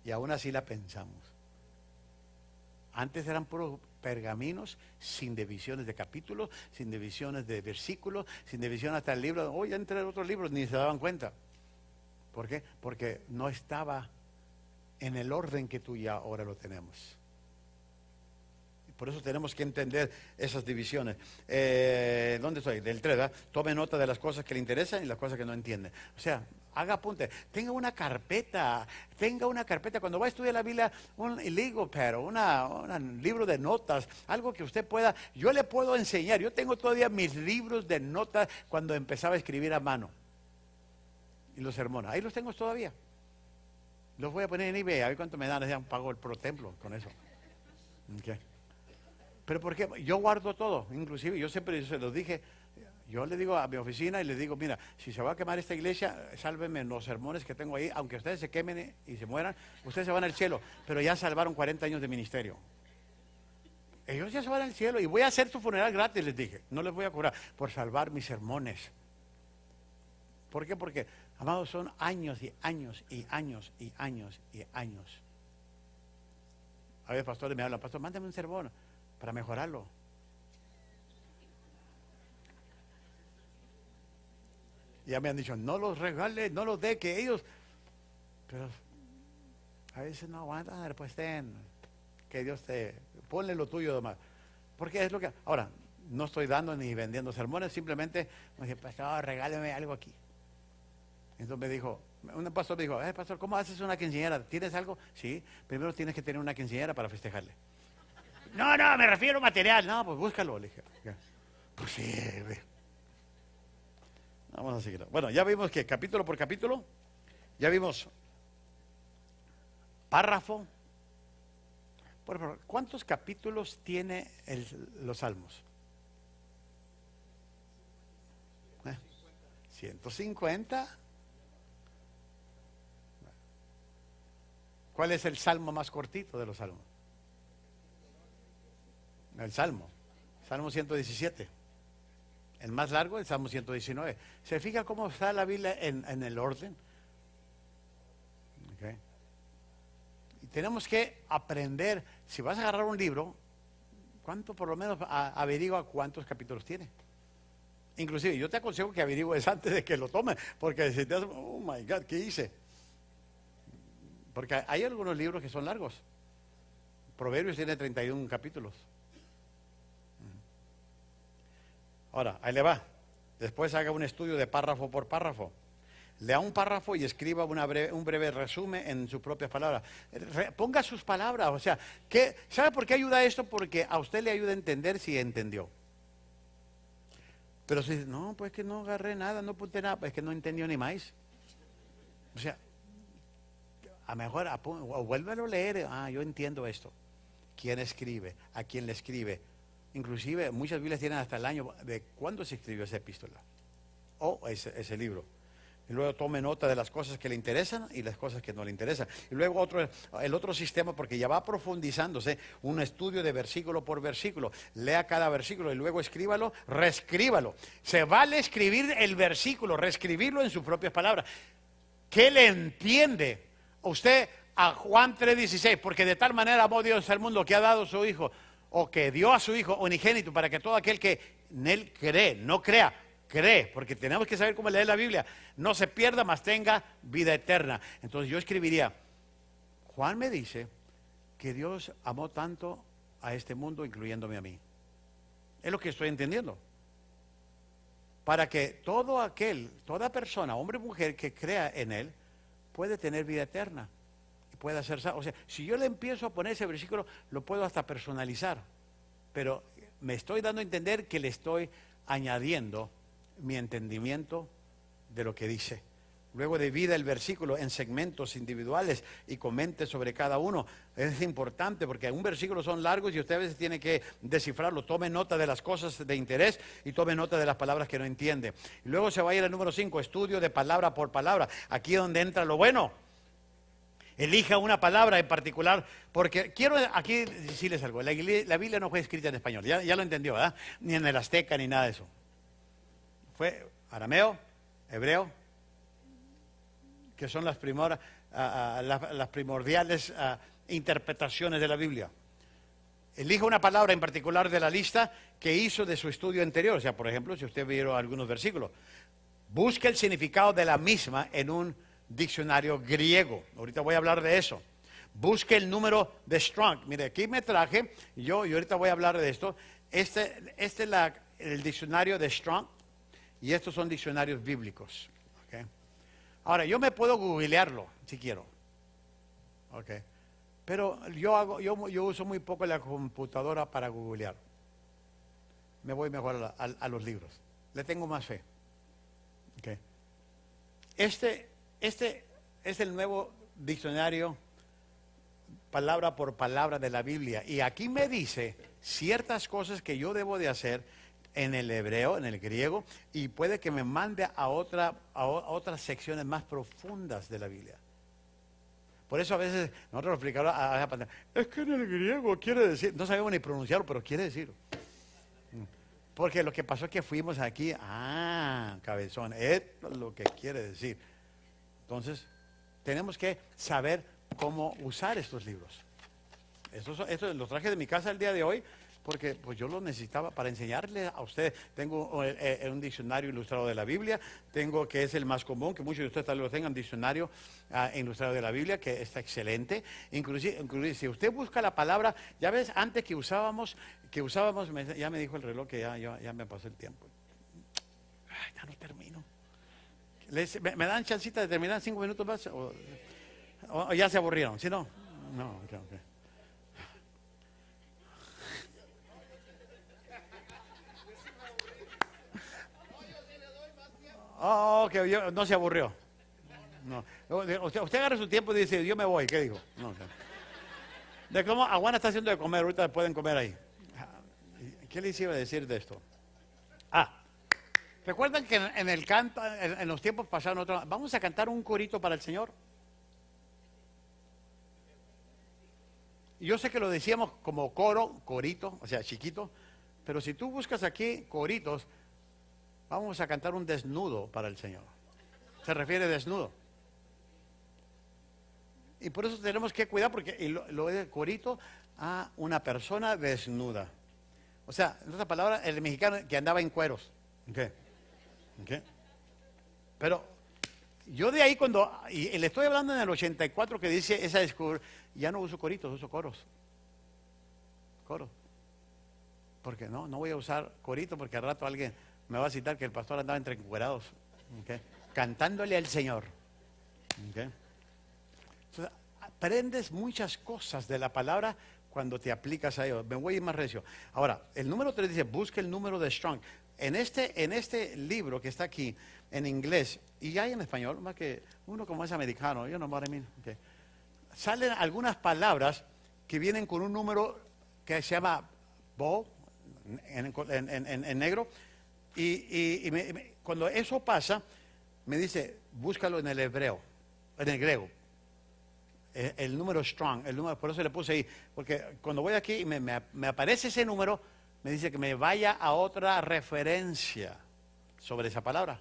Y aún así la pensamos. Antes eran puros pergaminos, sin divisiones de capítulos, sin divisiones de versículos, sin división hasta el libro. Hoy entre otros libros ni se daban cuenta. ¿Por qué? Porque no estaba en el orden que tú y ahora lo tenemos. Por eso tenemos que entender esas divisiones. ¿Dónde estoy? Del 3, ¿verdad? Tome nota de las cosas que le interesan y las cosas que no entiende. O sea, haga apunte. Tenga una carpeta. Cuando va a estudiar la Biblia, un legal pad, un libro de notas, algo que usted pueda. Yo le puedo enseñar. Yo tengo todavía mis libros de notas cuando empezaba a escribir a mano. Y los sermones. Ahí los tengo todavía. Los voy a poner en eBay. A ver cuánto me dan. Ya pago el pro templo con eso. Okay. Pero porque yo guardo todo, inclusive yo siempre se los dije, yo le digo a mi oficina y les digo, mira, si se va a quemar esta iglesia, sálvenme los sermones que tengo ahí, aunque ustedes se quemen y se mueran, ustedes se van al cielo, pero ya salvaron 40 años de ministerio. Ellos ya se van al cielo y voy a hacer su funeral gratis, les dije, no les voy a cobrar por salvar mis sermones. ¿Por qué? Porque, amados, son años y años y años y años y años. A veces pastores me hablan, pastor, mándame un sermón para mejorarlo. Ya me han dicho, no los regale, no los dé, que ellos, pero a veces no aguantan, pues que Dios te, ponle lo tuyo nomás. Porque es lo que, ahora, no estoy dando ni vendiendo sermones, simplemente me dije, pastor, regáleme algo aquí. Entonces me dijo, un pastor me dijo, pastor, ¿cómo haces una quinceañera? ¿Tienes algo? Sí, primero tienes que tener una quinceañera para festejarle. No, me refiero a material. No, pues búscalo, le dije. Pues sí, vamos a seguir. Bueno, ya vimos que capítulo por capítulo, ya vimos párrafo. Por favor, ¿cuántos capítulos tiene los Salmos? 150. ¿Cuál es el salmo más cortito de los salmos? El Salmo 117. El más largo, el Salmo 119. ¿Se fija cómo está la Biblia en el orden? Okay. Y tenemos que aprender, si vas a agarrar un libro, ¿cuánto por lo menos averigua cuántos capítulos tiene? Inclusive yo te aconsejo que averigües antes de que lo tomes, porque si te haces, oh my God, ¿qué hice? Porque hay algunos libros que son largos. Proverbios tiene 31 capítulos. Ahora, ahí le va. Después haga un estudio de párrafo por párrafo. Lea un párrafo y escriba un breve resumen en sus propias palabras. Ponga sus palabras. O sea, ¿sabe por qué ayuda esto? Porque a usted le ayuda a entender si entendió. Pero si dice, no, pues que no agarré nada, no apunté nada, pues que no entendió ni más. O sea, a lo mejor o vuélvelo a leer. Yo entiendo esto. ¿Quién escribe? ¿A quién le escribe? Inclusive muchas Biblias tienen hasta el año de cuándo se escribió esa epístola o ese libro. Y luego tome nota de las cosas que le interesan y las cosas que no le interesan. Y luego el otro sistema, porque ya va profundizándose, un estudio de versículo por versículo. Lea cada versículo y luego escríbalo, reescríbalo. Se vale escribir el versículo, reescribirlo en sus propias palabras. ¿Qué le entiende usted a Juan 3:16? Porque de tal manera amó Dios al mundo que ha dado su Hijo, o que dio a su Hijo unigénito, para que todo aquel que en Él cree, no crea, cree, porque tenemos que saber cómo leer la Biblia, no se pierda, mas tenga vida eterna. Entonces yo escribiría, Juan me dice que Dios amó tanto a este mundo, incluyéndome a mí. Es lo que estoy entendiendo. Para que toda persona, hombre o mujer, que crea en Él, puede tener vida eterna. Puede hacer, o sea, si yo le empiezo a poner ese versículo, lo puedo hasta personalizar, pero me estoy dando a entender que le estoy añadiendo mi entendimiento de lo que dice. Luego divida el versículo en segmentos individuales y comente sobre cada uno. Es importante porque un versículo son largos y usted a veces tiene que descifrarlo. Tome nota de las cosas de interés y tome nota de las palabras que no entiende. Y luego se va a ir al número 5, estudio de palabra por palabra. Aquí es donde entra lo bueno. Elija una palabra en particular, porque quiero aquí decirles algo. La Biblia no fue escrita en español, ya lo entendió, ¿verdad? Ni en el azteca ni nada de eso. fue arameo, hebreo, que son las primordiales interpretaciones de la Biblia. Elija una palabra en particular de la lista que hizo de su estudio anterior. O sea, por ejemplo, si usted vio algunos versículos, busque el significado de la misma en un diccionario griego. Ahorita voy a hablar de eso. Busque el número de Strong. Mire, aquí me traje, yo ahorita voy a hablar de esto. Este es el diccionario de Strong y estos son diccionarios bíblicos. ¿Okay? Ahora, yo me puedo googlearlo si quiero. Okay. Pero yo uso muy poco la computadora para googlear. Me voy mejor a los libros. Le tengo más fe. Okay. Este es el nuevo diccionario palabra por palabra de la Biblia. Y aquí me dice ciertas cosas que yo debo de hacer en el hebreo, en el griego, y puede que me mande a otras secciones más profundas de la Biblia. Por eso a veces nosotros explicamos es que en el griego quiere decir, no sabemos ni pronunciarlo, pero quiere decir. Porque lo que pasó es que fuimos aquí, cabezón, esto es lo que quiere decir. Entonces, tenemos que saber cómo usar estos libros. Esto los traje de mi casa el día de hoy, porque pues yo lo necesitaba para enseñarle a ustedes. Tengo un diccionario ilustrado de la Biblia, tengo que es el más común, que muchos de ustedes tal vez lo tengan, diccionario ilustrado de la Biblia, que está excelente. Inclusive si usted busca la palabra, ya ves, antes que usábamos, ya me dijo el reloj que ya me pasó el tiempo. Ay, ya no termino. ¿Me dan chancita de terminar 5 minutos más? ¿O ya se aburrieron? ¿Sí no? No, ok. Ok, no se aburrió. No. Usted agarra su tiempo y dice, yo me voy. ¿Qué dijo? No, okay. De cómo Aguana está haciendo de comer, ahorita pueden comer ahí. ¿Qué les iba a decir de esto? ¿Recuerdan que en el canto, en los tiempos pasados, vamos a cantar un corito para el Señor? Yo sé que lo decíamos como corito, o sea, chiquito, pero si tú buscas aquí coritos, vamos a cantar un desnudo para el Señor. Se refiere a desnudo. Y por eso tenemos que cuidar, porque lo es corito a una persona desnuda. O sea, en otras palabras, el mexicano que andaba en cueros. ¿Okay? Pero yo de ahí y le estoy hablando en el 84 que dice esa ya no uso coritos, uso coros. Porque no voy a usar corito porque al rato alguien me va a citar que el pastor andaba entre encuerados, ¿okay? Cantándole al Señor. ¿Okay? Entonces, aprendes muchas cosas de la palabra cuando te aplicas a ello. Me voy a ir más recio. Ahora, el número 3 dice, busca el número de Strong. En este libro que está aquí, en inglés, y hay en español, más que uno como es americano, yo no me okay. Salen algunas palabras que vienen con un número que se llama Bo, en negro, y cuando eso pasa, me dice, búscalo en el hebreo, en el griego. El número Strong, por eso le puse ahí, porque cuando voy aquí y me aparece ese número, me dice que me vaya a otra referencia sobre esa palabra.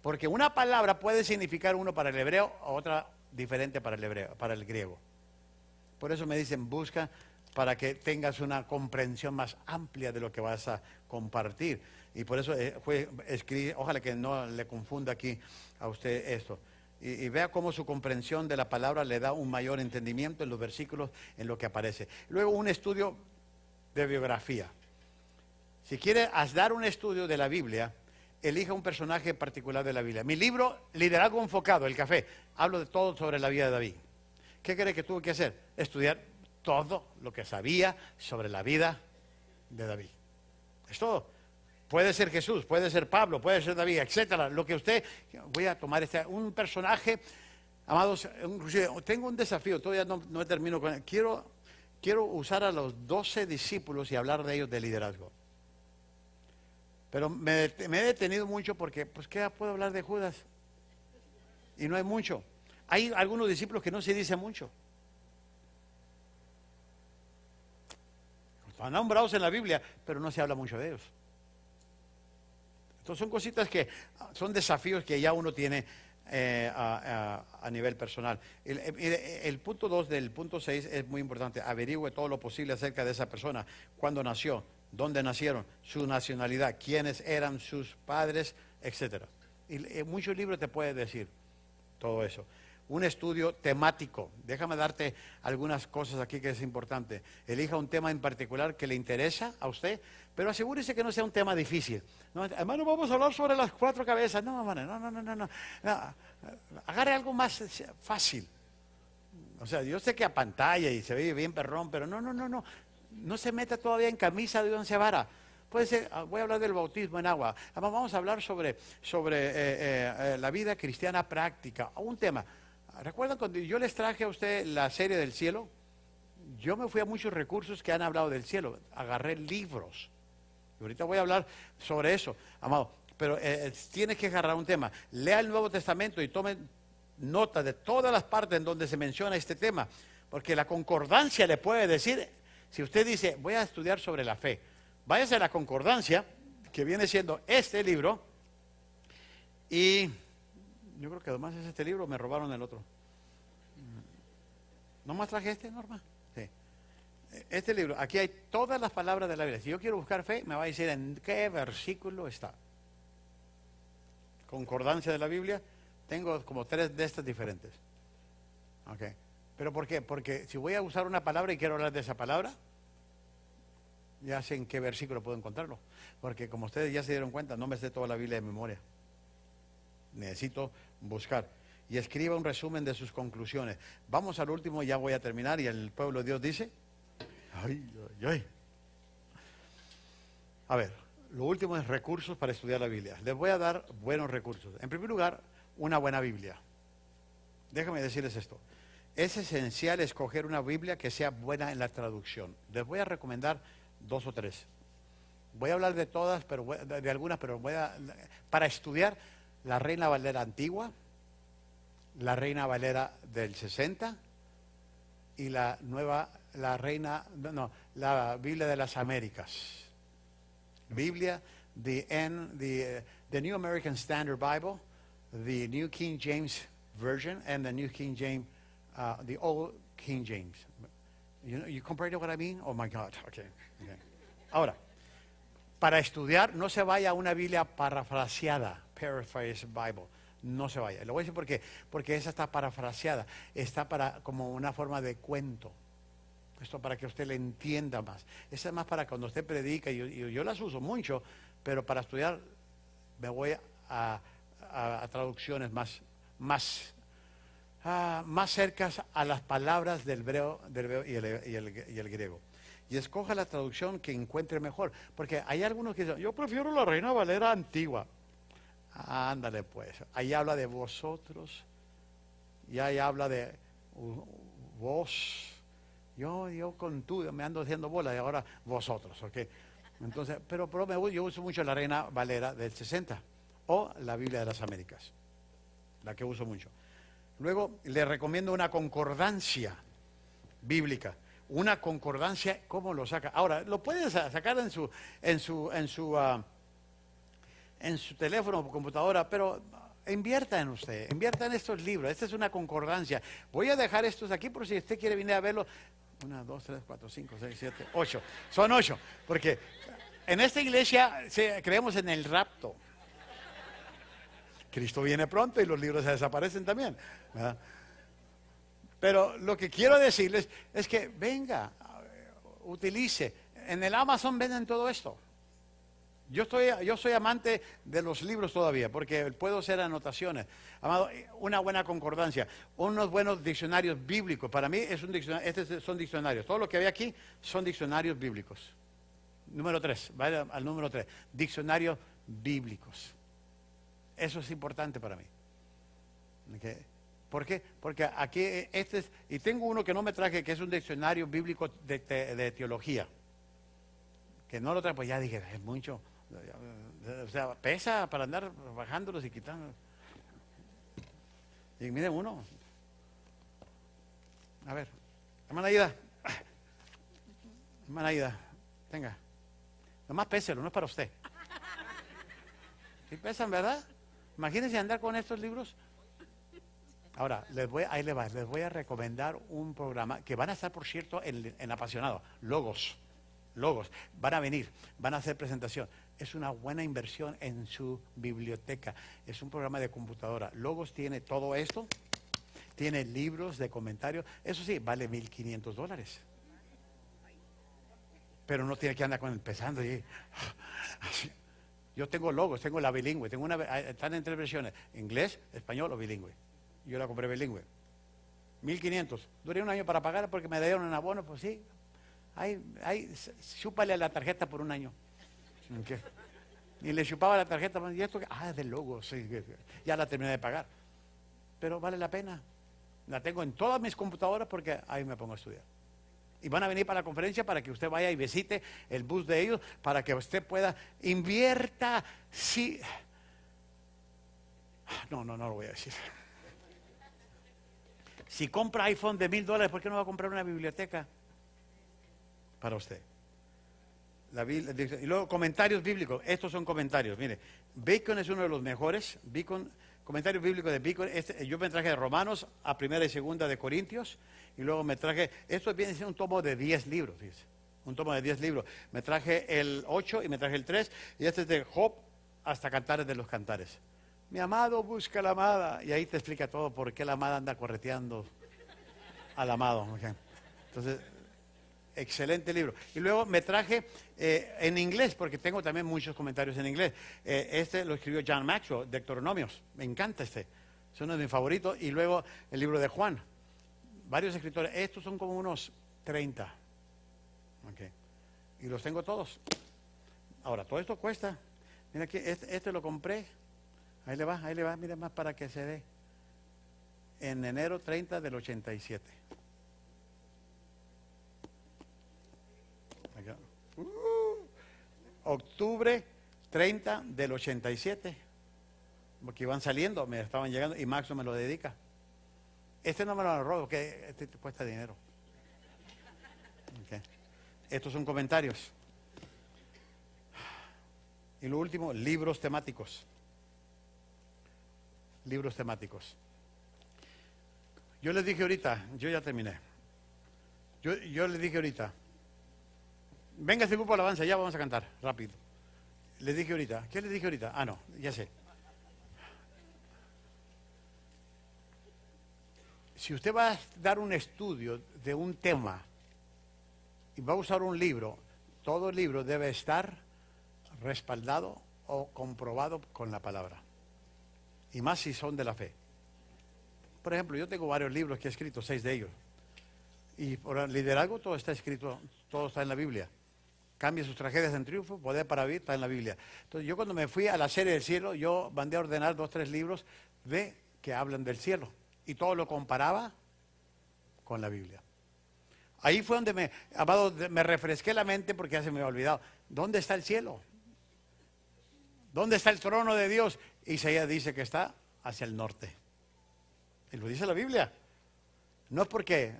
Porque una palabra puede significar uno para el hebreo, otra diferente para el griego. Por eso me dicen, busca para que tengas una comprensión más amplia de lo que vas a compartir. Y por eso escribí, ojalá que no le confunda aquí a usted esto. Y vea cómo su comprensión de la palabra le da un mayor entendimiento en los versículos, en lo que aparece. Luego un estudio de biografía. Si quiere dar un estudio de la Biblia, elija un personaje particular de la Biblia. Mi libro, Liderazgo Enfocado, el café, hablo de todo sobre la vida de David. ¿Qué cree que tuve que hacer? Estudiar todo lo que sabía sobre la vida de David. Es todo. Puede ser Jesús, puede ser Pablo, puede ser David, etcétera. Lo que usted, voy a tomar un personaje, amados, inclusive tengo un desafío, todavía no termino con él. Quiero usar a los 12 discípulos y hablar de ellos de liderazgo. Pero me he detenido mucho porque, pues, ¿qué puedo hablar de Judas? Y no hay mucho. Hay algunos discípulos que no se dice mucho. Están nombrados en la Biblia, pero no se habla mucho de ellos. Entonces son cositas que son desafíos que ya uno tiene a nivel personal. El punto 2 del punto 6 es muy importante. Averigüe todo lo posible acerca de esa persona. Cuándo nació, dónde nacieron, su nacionalidad, quiénes eran sus padres, etcétera. Y muchos libros te pueden decir todo eso. Un estudio temático. Déjame darte algunas cosas aquí que es importante. Elija un tema en particular que le interesa a usted, pero asegúrese que no sea un tema difícil. No, hermano, vamos a hablar sobre las 4 cabezas. No, hermano, no. Agarre algo más fácil. O sea, yo sé que a pantalla y se ve bien perrón, pero no. No se meta todavía en camisa de once varas. Puede ser, voy a hablar del bautismo en agua. Vamos a hablar sobre la vida cristiana práctica. Un tema. ¿Recuerdan cuando yo les traje a usted la serie del cielo? Yo me fui a muchos recursos que han hablado del cielo. Agarré libros. Y ahorita voy a hablar sobre eso, amado. Pero tienes que agarrar un tema. Lea el Nuevo Testamento y tome nota de todas las partes en donde se menciona este tema. Porque la concordancia le puede decir, si usted dice, voy a estudiar sobre la fe, váyase a la concordancia, que viene siendo este libro, y yo creo que además es este libro, me robaron el otro. ¿No más traje este, Norma? Sí. Este libro, aquí hay todas las palabras de la Biblia. Si yo quiero buscar fe, me va a decir en qué versículo está. Concordancia de la Biblia, tengo como 3 de estas diferentes. Ok. ¿Pero por qué? Porque si voy a usar una palabra y quiero hablar de esa palabra, ya sé en qué versículo puedo encontrarlo. Porque como ustedes ya se dieron cuenta, no me sé toda la Biblia de memoria. Necesito buscar. Y escriba un resumen de sus conclusiones. Vamos al último, ya voy a terminar. Y el pueblo de Dios dice, ay. A ver, lo último es recursos para estudiar la Biblia. Les voy a dar buenos recursos. En primer lugar, una buena Biblia. Déjame decirles esto. Es esencial escoger una Biblia que sea buena en la traducción. Les voy a recomendar 2 o 3. Voy a hablar de todas, pero de algunas, pero para estudiar la Reina Valera antigua, la Reina Valera del 60 y la Biblia de las Américas. Biblia, the New American Standard Bible, the New King James Version, and the New King James, the Old King James. You comprende what I mean? Oh my God. Okay. Ahora, para estudiar, no se vaya a una Biblia parafraseada, paraphrase Bible. No se vaya. Le voy a decir por qué. Porque esa está parafraseada. Está como una forma de cuento. Esto para que usted le entienda más. Esa es más para cuando usted predica. Yo las uso mucho, pero para estudiar me voy a traducciones más cercas a las palabras del hebreo y el griego. Y escoja la traducción que encuentre mejor. Porque hay algunos que dicen, yo prefiero la Reina Valera antigua. Ándale pues. Ahí habla de vosotros. Y ahí habla de vos. Yo con tú me ando haciendo bola y ahora vosotros. ¿Okay? Entonces, pero yo uso mucho la Reina Valera del 60. O la Biblia de las Américas. La que uso mucho. Luego le recomiendo una concordancia bíblica. Una concordancia, ¿cómo lo saca? Ahora, lo pueden sacar en su teléfono o computadora, pero invierta en usted, invierta en estos libros. Esta es una concordancia. Voy a dejar estos aquí por si usted quiere venir a verlo. 1, 2, 3, 4, 5, 6, 7, 8. Son 8, porque en esta iglesia creemos en el rapto. Cristo viene pronto y los libros se desaparecen también, ¿verdad? Pero lo que quiero decirles es que venga, utilice. En el Amazon venden todo esto. Yo soy amante de los libros todavía, porque puedo hacer anotaciones. Amado, una buena concordancia, unos buenos diccionarios bíblicos. Para mí es un diccionario, estos son diccionarios. Todo lo que ve aquí son diccionarios bíblicos. Número 3, vaya al número 3. Diccionarios bíblicos. Eso es importante para mí. ¿Okay? ¿Por qué? Porque aquí y tengo uno que no me traje, que es un diccionario bíblico de teología. Que no lo traje, pues ya dije, es mucho. O sea, pesa para andar bajándolos y quitándolos. Y miren uno. A ver, hermana Aida, tenga. Nomás péselo, no es para usted. Sí pesan, ¿verdad? Imagínense andar con estos libros. Ahora, ahí les va, les voy a recomendar un programa que van a estar, por cierto, en Apasionado. Logos. Van a venir, van a hacer presentación. Es una buena inversión en su biblioteca. Es un programa de computadora. Logos tiene todo esto. Tiene libros de comentarios. Eso sí, vale $1,500. Pero no tiene que andar con empezando. Yo tengo Logos, tengo la bilingüe. Están en 3 versiones: inglés, español o bilingüe. Yo la compré bilingüe. 1,500. Duré un año para pagar porque me dieron un abono. Pues sí. Chúpale a la tarjeta por un año. ¿Qué? Y le chupaba la tarjeta. ¿Y esto? Es de Logos. Sí, ya la terminé de pagar. Pero vale la pena. La tengo en todas mis computadoras porque ahí me pongo a estudiar. Y van a venir para la conferencia para que usted vaya y visite el bus de ellos, para que usted pueda, invierta. Sí. No lo voy a decir. Si compra iPhone de $1,000, ¿por qué no va a comprar una biblioteca para usted? Y luego comentarios bíblicos. Estos son comentarios. Mire, Bacon es uno de los mejores. Comentarios bíblicos de Bacon. Yo me traje de Romanos a 1 y 2 de Corintios. Y luego me traje, esto viene siendo un tomo de 10 libros. Fíjese, un tomo de 10 libros. Me traje el 8 y me traje el 3. Y este es de Job hasta Cantares de los Cantares. Mi amado busca a la amada. Y ahí te explica todo por qué la amada anda correteando al amado. Okay. Entonces, excelente libro. Y luego me traje en inglés, porque tengo también muchos comentarios en inglés. Este lo escribió John Maxwell, Deuteronomios. Me encanta este. Es uno de mis favoritos. Y luego el libro de Juan. Varios escritores. Estos son como unos 30. Okay. Y los tengo todos. Ahora, todo esto cuesta. Mira aquí, este lo compré. Ahí le va, mire más para que se dé. En enero 30 del 87. Acá. Octubre 30 del 87. Porque iban saliendo, me estaban llegando y Max me lo dedica. Este no me lo robo, porque este te cuesta dinero. Okay. Estos son comentarios. Y lo último, libros temáticos. Libros temáticos. Yo les dije ahorita, yo ya terminé. Yo les dije ahorita, venga ese grupo de alabanza, ya vamos a cantar, rápido. Les dije ahorita, ¿qué les dije ahorita? Ah, no, ya sé. Si usted va a dar un estudio de un tema y va a usar un libro, todo libro debe estar respaldado o comprobado con la palabra. Y más si son de la fe. Por ejemplo, yo tengo varios libros que he escrito, 6 de ellos. Y por el liderazgo todo está escrito, todo está en la Biblia. Cambia sus tragedias en triunfo, poder para vivir, está en la Biblia. Entonces yo cuando me fui a la serie del cielo, yo mandé a ordenar 2 o 3 libros que hablan del cielo. Y todo lo comparaba con la Biblia. Ahí fue donde me refresqué la mente porque ya se me había olvidado. ¿Dónde está el cielo? ¿Dónde está el trono de Dios? Isaías dice que está hacia el norte. Y lo dice la Biblia. No es porque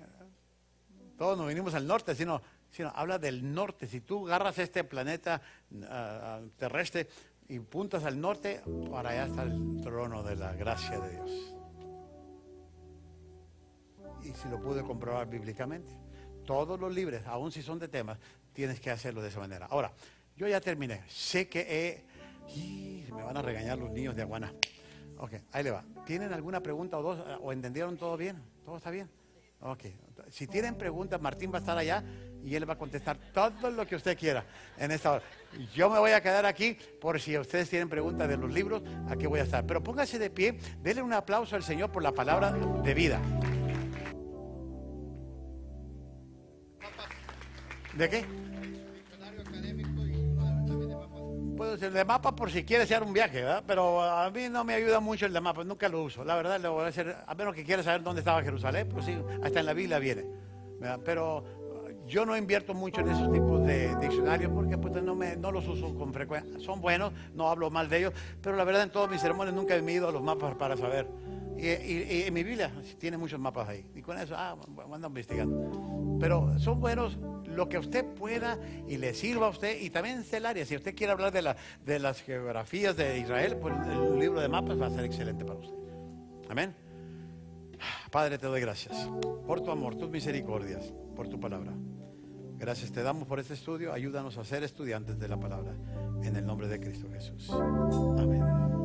todos nos vinimos al norte, sino habla del norte. Si tú agarras este planeta terrestre y puntas al norte, para allá está el trono de la gracia de Dios. Y si lo pude comprobar bíblicamente. Todos los libros, aun si son de temas, tienes que hacerlo de esa manera. Ahora, yo ya terminé. Sé que me van a regañar los niños de Aguana. Ok, ahí le va. ¿Tienen alguna pregunta o dos? ¿O entendieron todo bien? ¿Todo está bien? Ok. Si tienen preguntas, Martín va a estar allá y él va a contestar todo lo que usted quiera en esta hora. Yo me voy a quedar aquí por si ustedes tienen preguntas de los libros, aquí voy a estar. Pero póngase de pie, denle un aplauso al Señor por la palabra de vida. ¿De qué? Puedo ser de mapa por si quiere hacer un viaje, ¿verdad? Pero a mí no me ayuda mucho el de mapa, nunca lo uso. La verdad, lo voy a hacer, a menos que quiera saber dónde estaba Jerusalén, pues sí, hasta en la Biblia viene, ¿verdad? Pero yo no invierto mucho en esos tipos de diccionarios porque pues, no los uso con frecuencia. Son buenos, no hablo mal de ellos, pero la verdad en todos mis sermones nunca he medido los mapas para saber. Y en mi Biblia tiene muchos mapas ahí. Y con eso, ando investigando. Pero son buenos. lo que usted pueda y le sirva a usted, y también en el área. Si usted quiere hablar de las geografías de Israel, pues el libro de mapas va a ser excelente para usted. Amén. Padre, te doy gracias por tu amor, tus misericordias, por tu palabra. Gracias te damos por este estudio. Ayúdanos a ser estudiantes de la palabra, en el nombre de Cristo Jesús. Amén.